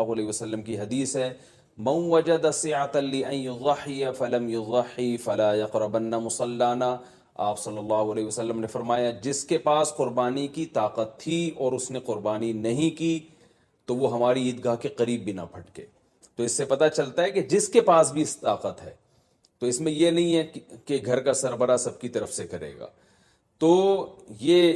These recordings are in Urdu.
علیہ وسلم کی حدیث ہے، من وجد سعة لأن يضحي فلم يضحي فلا يقربن مصلانا۔ آپ صلی اللہ علیہ وسلم نے فرمایا جس کے پاس قربانی کی طاقت تھی اور اس نے قربانی نہیں کی تو وہ ہماری عیدگاہ کے قریب بھی نہ پھٹکے۔ تو اس سے پتہ چلتا ہے کہ جس کے پاس بھی اس طاقت ہے، تو اس میں یہ نہیں ہے کہ گھر کا سربراہ سب کی طرف سے کرے گا، تو یہ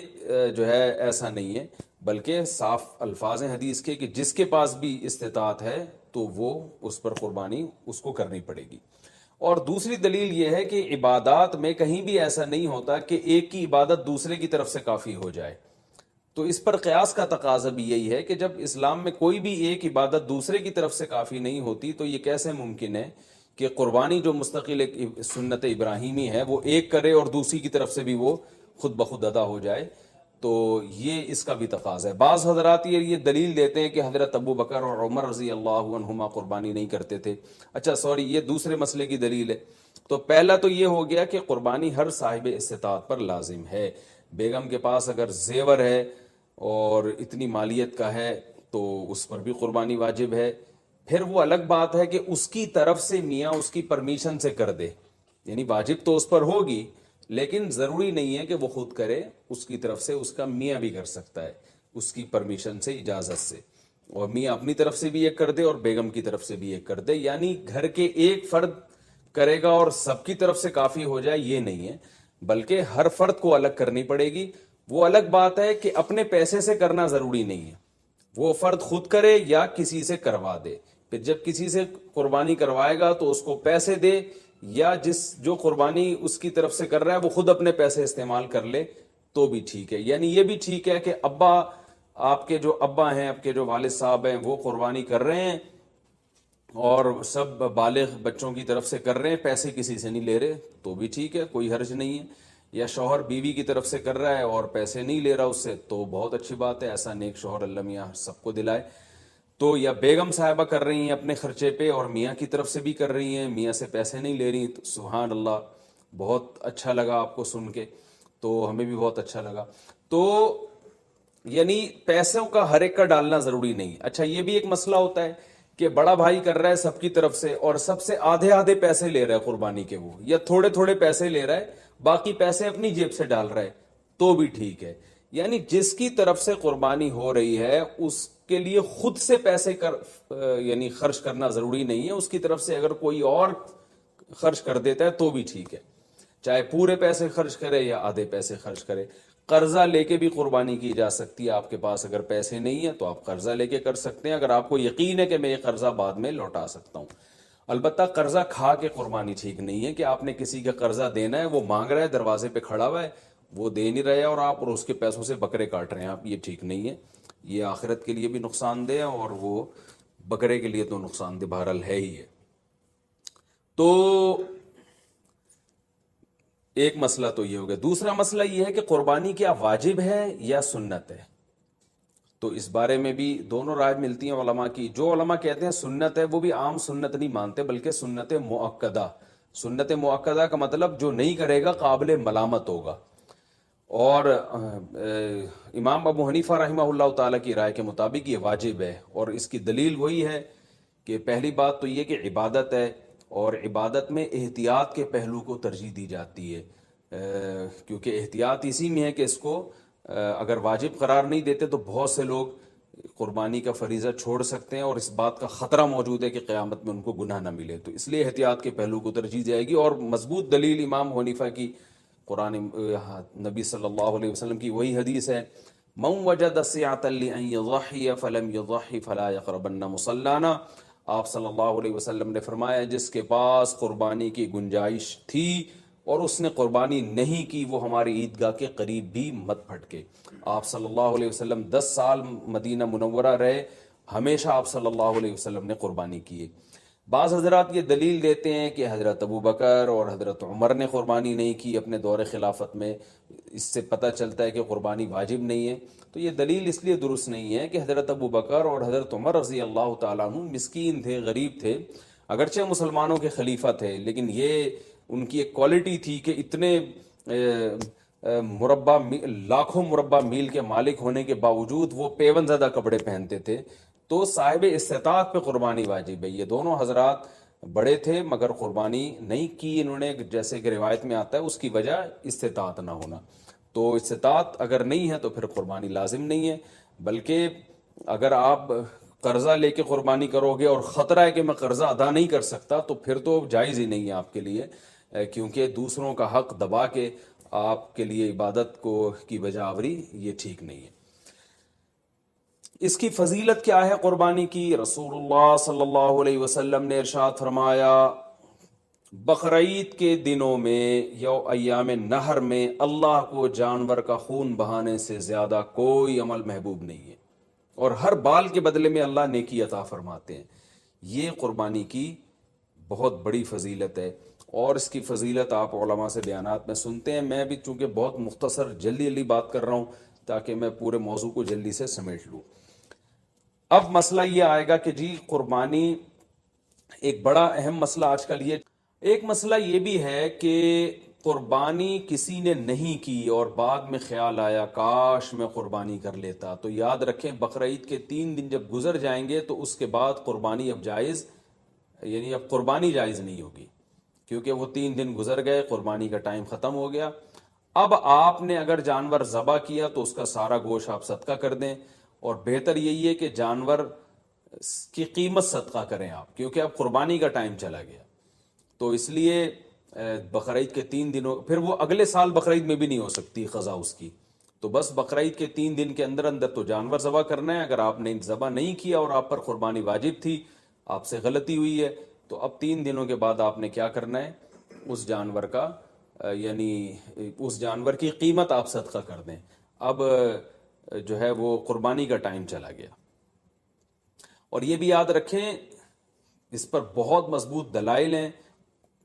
جو ہے ایسا نہیں ہے، بلکہ صاف الفاظ ہیں حدیث کے کہ جس کے پاس بھی استطاعت ہے تو وہ اس پر قربانی اس کو کرنی پڑے گی۔ اور دوسری دلیل یہ ہے کہ عبادات میں کہیں بھی ایسا نہیں ہوتا کہ ایک کی عبادت دوسرے کی طرف سے کافی ہو جائے، تو اس پر قیاس کا تقاضا بھی یہی ہے کہ جب اسلام میں کوئی بھی ایک عبادت دوسرے کی طرف سے کافی نہیں ہوتی تو یہ کیسے ممکن ہے کہ قربانی جو مستقل ایک سنت ابراہیمی ہے وہ ایک کرے اور دوسری کی طرف سے بھی وہ خود بخود ادا ہو جائے؟ تو یہ اس کا بھی تقاضا ہے۔ بعض حضرات یہ دلیل دیتے ہیں کہ حضرت ابو بکر اور عمر رضی اللہ عنہما قربانی نہیں کرتے تھے۔ اچھا سوری، یہ دوسرے مسئلے کی دلیل ہے۔ تو پہلا تو یہ ہو گیا کہ قربانی ہر صاحب استطاعت پر لازم ہے۔ بیگم کے پاس اگر زیور ہے اور اتنی مالیت کا ہے تو اس پر بھی قربانی واجب ہے۔ پھر وہ الگ بات ہے کہ اس کی طرف سے میاں اس کی پرمیشن سے کر دے، یعنی واجب تو اس پر ہوگی لیکن ضروری نہیں ہے کہ وہ خود کرے، اس کی طرف سے اس کا میاں بھی کر سکتا ہے اس کی پرمیشن سے، اجازت سے، اور میاں اپنی طرف سے بھی ایک کر دے اور بیگم کی طرف سے بھی ایک کر دے، یعنی گھر کے ایک فرد کرے گا اور سب کی طرف سے کافی ہو جائے یہ نہیں ہے، بلکہ ہر فرد کو الگ کرنی پڑے گی۔ وہ الگ بات ہے کہ اپنے پیسے سے کرنا ضروری نہیں ہے، وہ فرد خود کرے یا کسی سے کروا دے، پھر جب کسی سے قربانی کروائے گا تو اس کو پیسے دے، یا جو قربانی اس کی طرف سے کر رہا ہے وہ خود اپنے پیسے استعمال کر لے تو بھی ٹھیک ہے۔ یعنی یہ بھی ٹھیک ہے کہ آپ کے جو ابا ہیں، آپ کے جو والد صاحب ہیں وہ قربانی کر رہے ہیں اور سب بالغ بچوں کی طرف سے کر رہے ہیں، پیسے کسی سے نہیں لے رہے تو بھی ٹھیک ہے، کوئی حرج نہیں ہے۔ یا شوہر بیوی کی طرف سے کر رہا ہے اور پیسے نہیں لے رہا اس سے تو بہت اچھی بات ہے، ایسا نیک شوہر اللہ میاں سب کو دلائے۔ تو یا بیگم صاحبہ کر رہی ہیں اپنے خرچے پہ اور میاں کی طرف سے بھی کر رہی ہیں، میاں سے پیسے نہیں لے رہی، تو سبحان اللہ، بہت اچھا لگا آپ کو سن کے، تو ہمیں بھی بہت اچھا لگا۔ تو یعنی پیسوں کا ہر ایک کا ڈالنا ضروری نہیں۔ اچھا یہ بھی ایک مسئلہ ہوتا ہے کہ بڑا بھائی کر رہا ہے سب کی طرف سے اور سب سے آدھے آدھے پیسے لے رہا ہے قربانی کے، وہ یا تھوڑے تھوڑے پیسے لے رہا ہے، باقی پیسے اپنی جیب سے ڈال رہا ہے تو بھی ٹھیک ہے۔ یعنی جس کی طرف سے قربانی ہو رہی ہے اس کے لیے خود سے پیسے یعنی خرچ کرنا ضروری نہیں ہے، اس کی طرف سے اگر کوئی اور خرچ کر دیتا ہے تو بھی ٹھیک ہے، چاہے پورے پیسے خرچ کرے یا آدھے پیسے خرچ کرے۔ قرضہ لے کے بھی قربانی کی جا سکتی ہے، آپ کے پاس اگر پیسے نہیں ہیں تو آپ قرضہ لے کے کر سکتے ہیں، اگر آپ کو یقین ہے کہ میں یہ قرضہ بعد میں لوٹا سکتا ہوں۔ البتہ قرضہ کھا کے قربانی ٹھیک نہیں ہے کہ آپ نے کسی کا قرضہ دینا ہے، وہ مانگ رہا ہے دروازے پہ کھڑا ہوا ہے، وہ دے نہیں رہے اور آپ اس کے پیسوں سے بکرے کاٹ رہے ہیں آپ، یہ ٹھیک نہیں ہے، یہ آخرت کے لیے بھی نقصان دہ ہے اور وہ بکرے کے لیے تو نقصان دہ بہرحال ہے ہی ہے۔ تو ایک مسئلہ تو یہ ہو گیا۔ دوسرا مسئلہ یہ ہے کہ قربانی کیا واجب ہے یا سنت ہے؟ تو اس بارے میں بھی دونوں رائے ملتی ہیں علماء کی۔ جو علماء کہتے ہیں سنت ہے وہ بھی عام سنت نہیں مانتے بلکہ سنت مؤکدہ۔ سنت مؤکدہ کا مطلب جو نہیں کرے گا قابل ملامت ہوگا، اور امام ابو حنیفہ رحمہ اللہ تعالیٰ کی رائے کے مطابق یہ واجب ہے، اور اس کی دلیل وہی ہے کہ پہلی بات تو یہ کہ عبادت ہے اور عبادت میں احتیاط کے پہلو کو ترجیح دی جاتی ہے، کیونکہ احتیاط اسی میں ہے کہ اس کو اگر واجب قرار نہیں دیتے تو بہت سے لوگ قربانی کا فریضہ چھوڑ سکتے ہیں اور اس بات کا خطرہ موجود ہے کہ قیامت میں ان کو گناہ نہ ملے، تو اس لیے احتیاط کے پہلو کو ترجیح جائے گی۔ اور مضبوط دلیل امام حنیفہ کی قرآن نبی صلی اللہ علیہ وسلم کی وہی حدیث ہے، من وجد سعة لأن يضحي فلم يضحي فلا يقربن مصلانا۔ آپ صلی اللہ علیہ وسلم نے فرمایا جس کے پاس قربانی کی گنجائش تھی اور اس نے قربانی نہیں کی وہ ہماری عیدگاہ کے قریب بھی مت پھٹکے۔ آپ صلی اللہ علیہ وسلم 10 سال مدینہ منورہ رہے، ہمیشہ آپ صلی اللہ علیہ وسلم نے قربانی کی ہے۔ بعض حضرات یہ دلیل دیتے ہیں کہ حضرت ابو بکر اور حضرت عمر نے قربانی نہیں کی اپنے دور خلافت میں، اس سے پتہ چلتا ہے کہ قربانی واجب نہیں ہے، تو یہ دلیل اس لیے درست نہیں ہے کہ حضرت ابو بکر اور حضرت عمر رضی اللہ تعالیٰ عنہ مسکین تھے، غریب تھے، اگرچہ مسلمانوں کے خلیفہ تھے، لیکن یہ ان کی ایک کوالٹی تھی کہ اتنے لاکھوں مربع میل کے مالک ہونے کے باوجود وہ پیون زدہ کپڑے پہنتے تھے، تو صاحب استطاعت پہ قربانی واجب ہے. یہ دونوں حضرات بڑے تھے مگر قربانی نہیں کی انہوں نے، جیسے کہ روایت میں آتا ہے اس کی وجہ استطاعت نہ ہونا. تو استطاعت اگر نہیں ہے تو پھر قربانی لازم نہیں ہے. بلکہ اگر آپ قرضہ لے کے قربانی کرو گے اور خطرہ ہے کہ میں قرضہ ادا نہیں کر سکتا تو پھر تو جائز ہی نہیں ہے آپ کے لیے، کیونکہ دوسروں کا حق دبا کے آپ کے لیے عبادت کو کی بجا آوری یہ ٹھیک نہیں ہے. اس کی فضیلت کیا ہے قربانی کی؟ رسول اللہ صلی اللہ علیہ وسلم نے ارشاد فرمایا بقرعید کے دنوں میں یا ایام نہر میں اللہ کو جانور کا خون بہانے سے زیادہ کوئی عمل محبوب نہیں ہے، اور ہر بال کے بدلے میں اللہ نیکی عطا فرماتے ہیں. یہ قربانی کی بہت بڑی فضیلت ہے، اور اس کی فضیلت آپ علماء سے بیانات میں سنتے ہیں. میں بھی چونکہ بہت مختصر جلدی بات کر رہا ہوں تاکہ میں پورے موضوع کو جلدی سے سمیٹ لوں. اب مسئلہ یہ آئے گا کہ جی قربانی ایک بڑا اہم مسئلہ آج کل یہ ایک مسئلہ یہ بھی ہے کہ قربانی کسی نے نہیں کی اور بعد میں خیال آیا کاش میں قربانی کر لیتا. تو یاد رکھیں بقرعید کے 3 دن جب گزر جائیں گے تو اس کے بعد قربانی اب جائز، یعنی اب قربانی جائز نہیں ہوگی، کیونکہ وہ 3 دن گزر گئے، قربانی کا ٹائم ختم ہو گیا. اب آپ نے اگر جانور ذبح کیا تو اس کا سارا گوشت آپ صدقہ کر دیں، اور بہتر یہی ہے کہ جانور کی قیمت صدقہ کریں آپ، کیونکہ اب قربانی کا ٹائم چلا گیا. تو اس لیے بقرعید کے 3 دنوں، پھر وہ اگلے سال بقرعید میں بھی نہیں ہو سکتی قضا اس کی. تو بس بقرعید کے 3 دن کے اندر تو جانور ذبح کرنا ہے. اگر آپ نے ذبح نہیں کیا اور آپ پر قربانی واجب تھی، آپ سے غلطی ہوئی ہے، تو اب 3 دنوں کے بعد آپ نے کیا کرنا ہے؟ اس جانور کا یعنی اس جانور کی قیمت آپ صدقہ کر دیں. اب جو ہے وہ قربانی کا ٹائم چلا گیا. اور یہ بھی یاد رکھیں اس پر بہت مضبوط دلائل ہیں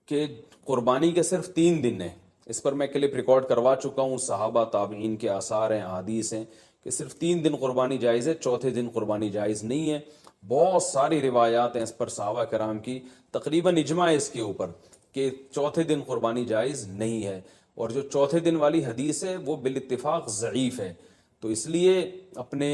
کہ قربانی کے صرف 3 دن ہیں. اس پر میں کلپ ریکارڈ کروا چکا ہوں، صحابہ تابعین کے آثار ہیں، احادیث ہیں کہ صرف 3 دن قربانی جائز ہے، چوتھے دن قربانی جائز نہیں ہے. بہت ساری روایات ہیں اس پر صحابہ کرام کی، تقریباً اجماع ہے اس کے اوپر کہ چوتھے دن قربانی جائز نہیں ہے. اور جو چوتھے دن والی حدیث ہے وہ بالاتفاق ضعیف ہے. تو اس لیے اپنے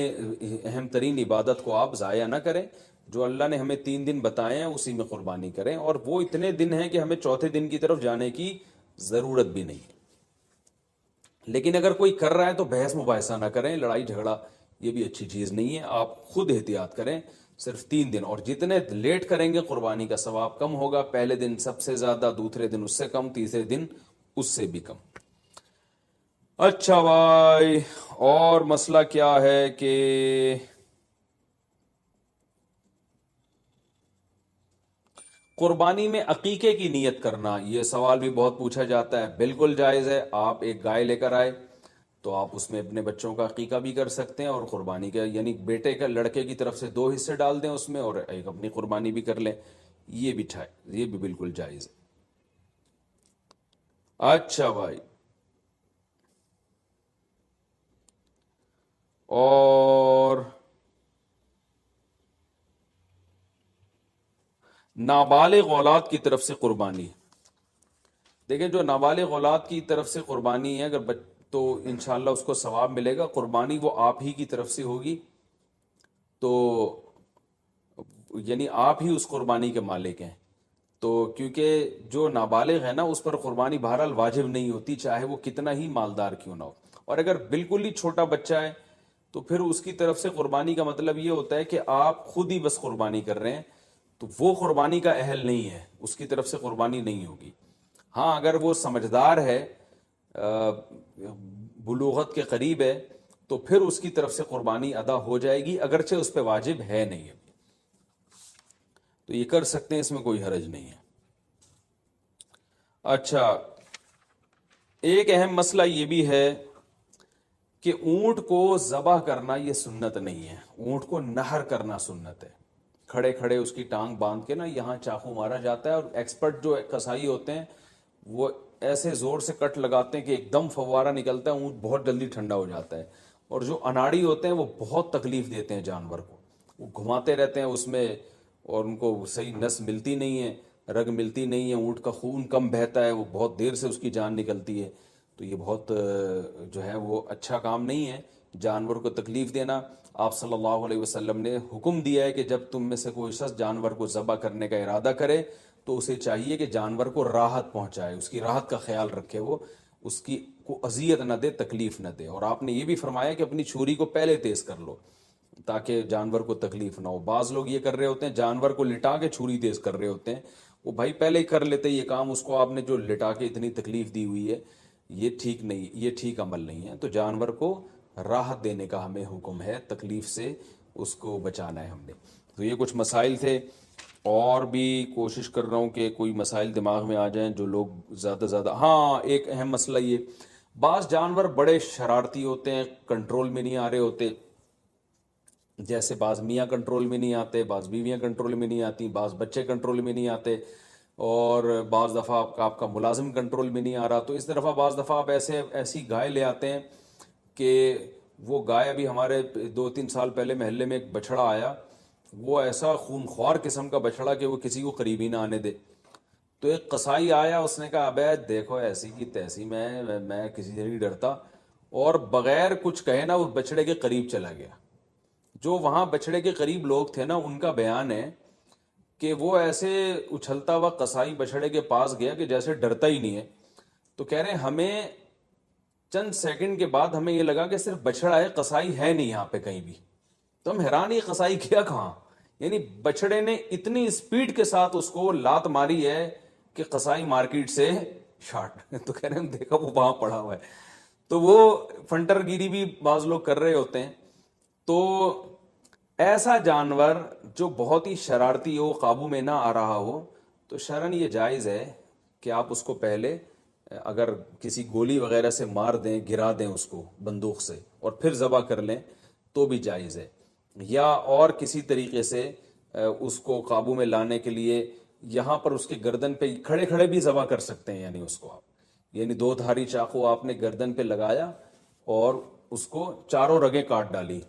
اہم ترین عبادت کو آپ ضائع نہ کریں. جو اللہ نے ہمیں 3 دن بتائے ہیں اسی میں قربانی کریں، اور وہ اتنے دن ہیں کہ ہمیں چوتھے دن کی طرف جانے کی ضرورت بھی نہیں ہے. لیکن اگر کوئی کر رہا ہے تو بحث مباحثہ نہ کریں، لڑائی جھگڑا یہ بھی اچھی چیز نہیں ہے. آپ خود احتیاط کریں. صرف 3 دن، اور جتنے لیٹ کریں گے قربانی کا ثواب کم ہوگا. پہلے دن سب سے زیادہ، دوسرے دن اس سے کم، تیسرے دن اس سے بھی کم. اچھا بھائی، اور مسئلہ کیا ہے کہ قربانی میں عقیقے کی نیت کرنا، یہ سوال بھی بہت پوچھا جاتا ہے. بالکل جائز ہے. آپ ایک گائے لے کر آئے تو آپ اس میں اپنے بچوں کا عقیقہ بھی کر سکتے ہیں، اور قربانی کا یعنی بیٹے کا، لڑکے کی طرف سے 2 حصے ڈال دیں اس میں، اور ایک اپنی قربانی بھی کر لیں. یہ بھی بالکل جائز ہے. اچھا بھائی، اور نابالغ اولاد کی طرف سے قربانی. دیکھیں جو نابالغ اولاد کی طرف سے قربانی ہے اگر تو انشاءاللہ اس کو ثواب ملے گا. قربانی وہ آپ ہی کی طرف سے ہوگی، تو یعنی آپ ہی اس قربانی کے مالک ہیں. تو کیونکہ جو نابالغ ہے نا اس پر قربانی بہرحال واجب نہیں ہوتی، چاہے وہ کتنا ہی مالدار کیوں نہ ہو. اور اگر بالکل ہی چھوٹا بچہ ہے تو پھر اس کی طرف سے قربانی کا مطلب یہ ہوتا ہے کہ آپ خود ہی بس قربانی کر رہے ہیں، تو وہ قربانی کا اہل نہیں ہے، اس کی طرف سے قربانی نہیں ہوگی. ہاں اگر وہ سمجھدار ہے، بلوغت کے قریب ہے، تو پھر اس کی طرف سے قربانی ادا ہو جائے گی، اگرچہ اس پہ واجب ہے نہیں ہے، تو یہ کر سکتے ہیں، اس میں کوئی حرج نہیں ہے. اچھا، ایک اہم مسئلہ یہ بھی ہے کہ اونٹ کو ذبح کرنا یہ سنت نہیں ہے. اونٹ کو نہر کرنا سنت ہے. کھڑے کھڑے اس کی ٹانگ باندھ کے نا یہاں چاقو مارا جاتا ہے، اور ایکسپرٹ جو کسائی ہوتے ہیں وہ ایسے زور سے کٹ لگاتے ہیں کہ ایک دم فوارہ نکلتا ہے، اونٹ بہت جلدی ٹھنڈا ہو جاتا ہے. اور جو اناڑی ہوتے ہیں وہ بہت تکلیف دیتے ہیں جانور کو، وہ گھماتے رہتے ہیں اس میں، اور ان کو صحیح نس ملتی نہیں ہے، رگ ملتی نہیں ہے، اونٹ کا خون کم بہتا ہے، وہ بہت دیر سے اس کی جان نکلتی ہے. تو یہ بہت جو ہے وہ اچھا کام نہیں ہے جانور کو تکلیف دینا. آپ صلی اللہ علیہ وسلم نے حکم دیا ہے کہ جب تم میں سے کوئی شخص جانور کو ذبح کرنے کا ارادہ کرے تو اسے چاہیے کہ جانور کو راحت پہنچائے، اس کی راحت کا خیال رکھے، وہ اس کی کو اذیت نہ دے، تکلیف نہ دے۔ اور آپ نے یہ بھی فرمایا کہ اپنی چھری کو پہلے تیز کر لو تاکہ جانور کو تکلیف نہ ہو۔ بعض لوگ یہ کر رہے ہوتے ہیں، جانور کو لٹا کے چھری تیز کر رہے ہوتے ہیں، وہ بھائی پہلے ہی کر لیتے یہ کام، اس کو آپ نے جو لٹا کے اتنی تکلیف دی ہوئی ہے، یہ ٹھیک نہیں، یہ ٹھیک عمل نہیں ہے۔ تو جانور کو راحت دینے کا ہمیں حکم ہے، تکلیف سے اس کو بچانا ہے ہم نے۔ تو یہ کچھ مسائل تھے، اور بھی کوشش کر رہا ہوں کہ کوئی مسائل دماغ میں آ جائیں جو لوگ زیادہ زیادہ۔ ہاں، ایک اہم مسئلہ یہ، بعض جانور بڑے شرارتی ہوتے ہیں، کنٹرول میں نہیں آ رہے ہوتے، جیسے بعض میاں کنٹرول میں نہیں آتے، بعض بیویاں کنٹرول میں نہیں آتی، بعض بچے کنٹرول میں نہیں آتے، اور بعض دفعہ آپ کا ملازم کنٹرول میں نہیں آ رہا۔ تو اس طرح بعض دفعہ آپ ایسی گائے لے آتے ہیں کہ وہ گائے، ابھی ہمارے 2-3 سال پہلے محلے میں ایک بچڑا آیا، وہ ایسا خونخوار قسم کا بچڑا کہ وہ کسی کو قریبی نہ آنے دے۔ تو ایک قصائی آیا، اس نے کہا ابے دیکھو ایسی کی تیسی، میں کسی سے نہیں ڈرتا، اور بغیر کچھ کہے نا اس بچڑے کے قریب چلا گیا۔ جو وہاں بچڑے کے قریب لوگ تھے نا، ان کا بیان ہے کہ وہ ایسے اچھلتا ہوا قصائی بچڑے کے پاس گیا کہ جیسے ڈرتا ہی نہیں ہے۔ تو کہہ رہے ہیں ہمیں چند سیکنڈ کے بعد ہمیں یہ لگا کہ صرف بچڑا ہے، قصائی ہے نہیں یہاں پہ کہیں بھی۔ تو ہم حیران، یہ قصائی کیا کہاں؟ یعنی بچڑے نے اتنی اسپیڈ کے ساتھ اس کو لات ماری ہے کہ قصائی مارکیٹ سے شارٹ۔ تو کہہ رہے ہیں ہم دیکھا وہ وہاں پڑا ہوا ہے۔ تو وہ فنٹر گیری بھی بعض لوگ کر رہے ہوتے ہیں۔ تو ایسا جانور جو بہت ہی شرارتی ہو، قابو میں نہ آ رہا ہو، تو شرعاً یہ جائز ہے کہ آپ اس کو پہلے اگر کسی گولی وغیرہ سے مار دیں، گرا دیں اس کو بندوق سے، اور پھر ذبح کر لیں تو بھی جائز ہے۔ یا اور کسی طریقے سے اس کو قابو میں لانے کے لیے یہاں پر اس کے گردن پہ کھڑے کھڑے بھی ذبح کر سکتے ہیں، یعنی اس کو آپ، یعنی 2 دھاری چاقو آپ نے گردن پہ لگایا اور اس کو چاروں رگیں کاٹ ڈالی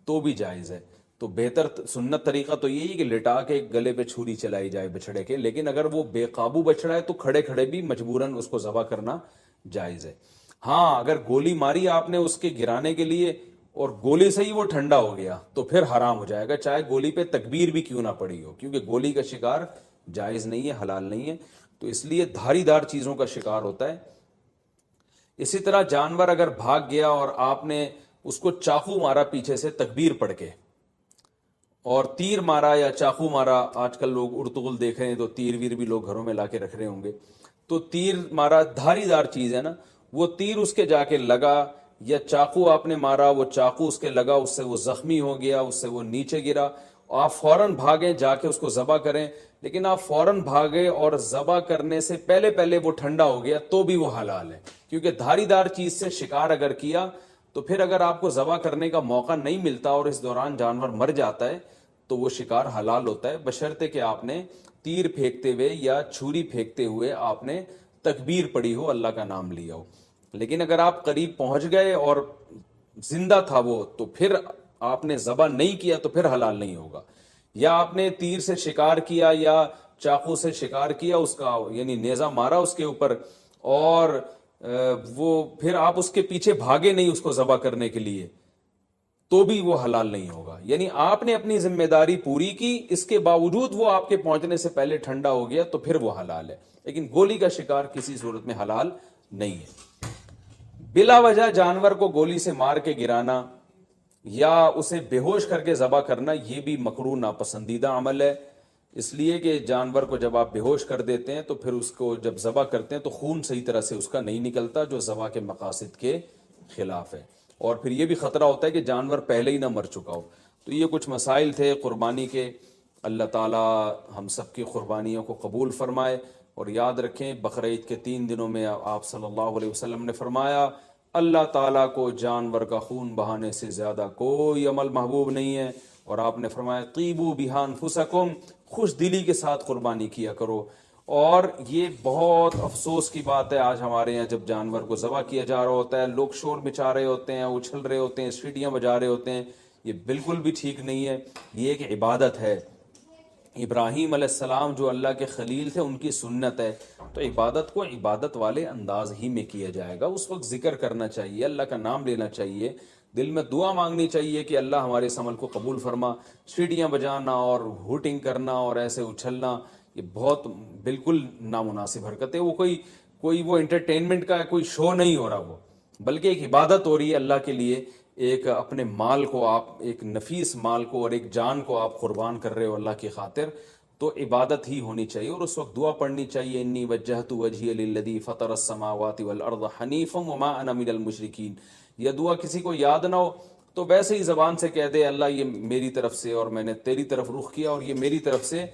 تو بھی جائز ہے۔ تو بہتر سنت طریقہ تو یہی کہ لٹا کے گلے پہ چھری چلائی جائے بچڑے کے، لیکن اگر وہ بے قابو بچڑا ہے تو کھڑے کھڑے بھی مجبوراً اس کو ذبح کرنا جائز ہے۔ ہاں، اگر گولی ماری آپ نے اس کے گرانے کے لیے اور گولی سے ہی وہ ٹھنڈا ہو گیا تو پھر حرام ہو جائے گا، چاہے گولی پہ تکبیر بھی کیوں نہ پڑی ہو، کیونکہ گولی کا شکار جائز نہیں ہے، حلال نہیں ہے۔ تو اس لیے دھاری دار چیزوں کا شکار ہوتا ہے۔ اسی طرح جانور اگر بھاگ گیا اور آپ نے اس کو چاقو مارا پیچھے سے تکبیر پڑھ کے، اور تیر مارا یا چاقو مارا، آج کل لوگ ارطغرل دیکھ رہے ہیں تو تیر ویر بھی لوگ گھروں میں لا کے رکھ رہے ہوں گے، تو تیر مارا، دھاری دار چیز ہے نا، وہ تیر اس کے جا کے لگا، یا چاقو آپ نے مارا، وہ چاقو اس کے لگا، اس سے وہ زخمی ہو گیا، اس سے وہ نیچے گرا، آپ فوراً بھاگیں جا کے اس کو ذبح کریں۔ لیکن آپ فوراً بھاگے اور ذبح کرنے سے پہلے پہلے وہ ٹھنڈا ہو گیا تو بھی وہ حلال ہے، کیونکہ دھاری دار چیز سے شکار اگر کیا تو پھر اگر آپ کو ذبح کرنے کا موقع نہیں ملتا اور اس دوران جانور مر جاتا ہے تو وہ شکار حلال ہوتا ہے، بشرطے کہ آپ نے تیر پھینکتے ہوئے یا چھری پھینکتے ہوئے آپ نے تکبیر پڑھی ہو، اللہ کا نام لیا ہو۔ لیکن اگر آپ قریب پہنچ گئے اور زندہ تھا وہ، تو پھر آپ نے ذبح نہیں کیا تو پھر حلال نہیں ہوگا۔ یا آپ نے تیر سے شکار کیا یا چاقو سے شکار کیا، اس کا یعنی نیزہ مارا اس کے اوپر، اور وہ پھر آپ اس کے پیچھے بھاگے نہیں اس کو ذبح کرنے کے لیے، تو بھی وہ حلال نہیں ہوگا۔ یعنی آپ نے اپنی ذمہ داری پوری کی، اس کے باوجود وہ آپ کے پہنچنے سے پہلے ٹھنڈا ہو گیا تو پھر وہ حلال ہے، لیکن گولی کا شکار کسی صورت میں حلال نہیں ہے۔ بلا وجہ جانور کو گولی سے مار کے گرانا یا اسے بے ہوش کر کے ذبح کرنا، یہ بھی مکروہ ناپسندیدہ عمل ہے، اس لیے کہ جانور کو جب آپ بے ہوش کر دیتے ہیں تو پھر اس کو جب ذبح کرتے ہیں تو خون صحیح طرح سے اس کا نہیں نکلتا، جو ذبح کے مقاصد کے خلاف ہے، اور پھر یہ بھی خطرہ ہوتا ہے کہ جانور پہلے ہی نہ مر چکا ہو۔ تو یہ کچھ مسائل تھے قربانی کے۔ اللہ تعالی ہم سب کی قربانیوں کو قبول فرمائے، اور یاد رکھیں بقرعید کے 3 دنوں میں آپ صلی اللہ علیہ وسلم نے فرمایا اللہ تعالیٰ کو جانور کا خون بہانے سے زیادہ کوئی عمل محبوب نہیں ہے، اور آپ نے فرمایا طیبوا بہا انفسکم، خوش دلی کے ساتھ قربانی کیا کرو۔ اور یہ بہت افسوس کی بات ہے، آج ہمارے یہاں جب جانور کو ذبح کیا جا رہا ہوتا ہے لوگ شور مچا رہے ہوتے ہیں، اچھل رہے ہوتے ہیں، سیٹیاں بجا رہے ہوتے ہیں، یہ بالکل بھی ٹھیک نہیں ہے۔ یہ ایک عبادت ہے، ابراہیم علیہ السلام جو اللہ کے خلیل تھے ان کی سنت ہے، تو عبادت کو عبادت والے انداز ہی میں کیا جائے گا۔ اس وقت ذکر کرنا چاہیے، اللہ کا نام لینا چاہیے، دل میں دعا مانگنی چاہیے کہ اللہ ہمارے اس عمل کو قبول فرما. سیٹیاں بجانا اور ہوٹنگ کرنا اور ایسے اچھلنا یہ بہت بالکل نامناسب حرکت ہے. وہ کوئی وہ انٹرٹینمنٹ کا کوئی شو نہیں ہو رہا وہ، بلکہ ایک عبادت ہو رہی ہے اللہ کے لیے. ایک اپنے مال کو آپ، ایک نفیس مال کو اور ایک جان کو آپ قربان کر رہے ہو اللہ کی خاطر، تو عبادت ہی ہونی چاہیے. اور اس وقت دعا پڑھنی چاہیے، انی وجہت وجہی للذی فطر السماوات والارض حنیفا وما انا من المشرکین. یہ دعا کسی کو یاد نہ ہو تو ویسے ہی زبان سے کہہ دے اللہ یہ میری طرف سے، اور میں نے تیری طرف رخ کیا، اور یہ میری طرف سے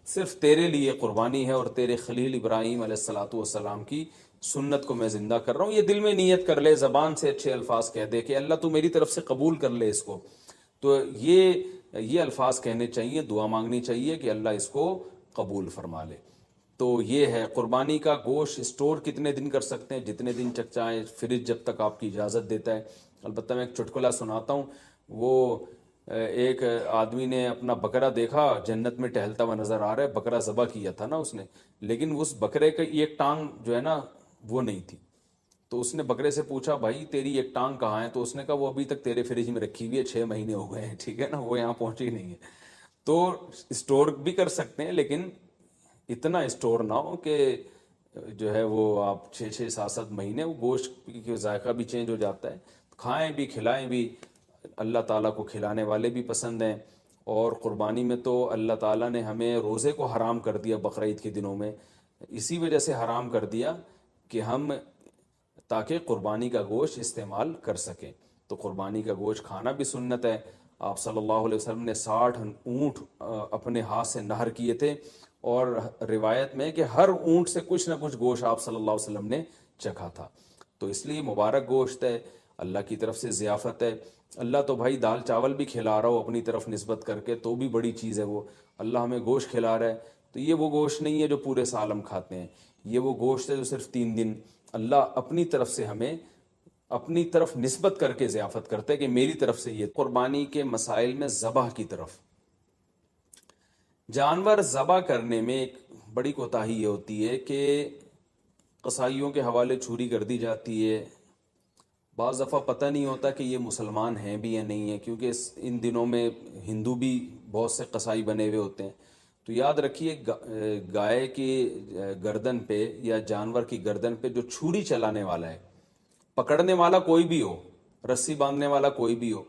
صرف تیرے لیے قربانی ہے، اور تیرے خلیل ابراہیم علیہ الصلوۃ والسلام کی سنت کو میں زندہ کر رہا ہوں. یہ دل میں نیت کر لے، زبان سے اچھے الفاظ کہہ دے کہ اللہ تو میری طرف سے قبول کر لے اس کو. تو یہ الفاظ کہنے چاہیے، دعا مانگنی چاہیے کہ اللہ اس کو قبول فرما لے. تو یہ ہے قربانی کا گوشت اسٹور کتنے دن کر سکتے ہیں؟ جتنے دن تک چاہیں، فریج جب تک آپ کی اجازت دیتا ہے. البتہ میں ایک چٹکلا سناتا ہوں. وہ ایک آدمی نے اپنا بکرا دیکھا جنت میں ٹہلتا ہوا نظر آ رہا ہے، بکرا ذبح کیا تھا نا اس نے، لیکن اس بکرے کا ایک ٹانگ جو ہے نا وہ نہیں تھی. تو اس نے بکرے سے پوچھا بھائی تیری ایک ٹانگ کہاں ہے؟ تو اس نے کہا وہ ابھی تک تیرے فریج میں رکھی ہوئی ہے، 6 مہینے ہو گئے ہیں. ٹھیک ہے نا، وہ یہاں پہنچی نہیں ہے. تو اسٹور بھی کر سکتے ہیں، لیکن اتنا اسٹور نہ ہو کہ جو ہے وہ آپ 6-7 مہینے وہ گوشت کی ذائقہ بھی چینج ہو جاتا ہے. کھائیں بھی کھلائیں بھی، اللہ تعالیٰ کو کھلانے والے بھی پسند ہیں. اور قربانی میں تو اللہ تعالیٰ نے ہمیں روزے کو حرام کر دیا بقرعید کے دنوں میں، اسی وجہ سے حرام کر دیا کہ ہم تاکہ قربانی کا گوشت استعمال کر سکیں. تو قربانی کا گوشت کھانا بھی سنت ہے. آپ صلی اللہ علیہ وسلم نے 60 اونٹ اپنے ہاتھ سے نہر کیے تھے، اور روایت میں کہ ہر اونٹ سے کچھ نہ کچھ گوشت آپ صلی اللہ علیہ وسلم نے چکھا تھا. تو اس لیے مبارک گوشت ہے، اللہ کی طرف سے ضیافت ہے. اللہ تو بھائی دال چاول بھی کھلا رہا ہو اپنی طرف نسبت کر کے تو بھی بڑی چیز ہے. وہ اللہ ہمیں گوشت کھلا رہا ہے، تو یہ وہ گوشت نہیں ہے جو پورے سال ہم کھاتے ہیں. یہ وہ گوشت ہے جو صرف 3 دن اللہ اپنی طرف سے ہمیں اپنی طرف نسبت کر کے ضیافت کرتے ہیں کہ میری طرف سے یہ. قربانی کے مسائل میں ذبح کی طرف، جانور ذبح کرنے میں ایک بڑی کوتاہی یہ ہوتی ہے کہ قصائیوں کے حوالے چھری کر دی جاتی ہے. بعض دفعہ پتہ نہیں ہوتا کہ یہ مسلمان ہیں بھی یا نہیں ہیں، کیونکہ ان دنوں میں ہندو بھی بہت سے قصائی بنے ہوئے ہوتے ہیں. تو یاد رکھیے گائے کی گردن پہ یا جانور کی گردن پہ جو چھری چلانے والا ہے، پکڑنے والا کوئی بھی ہو، رسی باندھنے والا کوئی بھی ہو،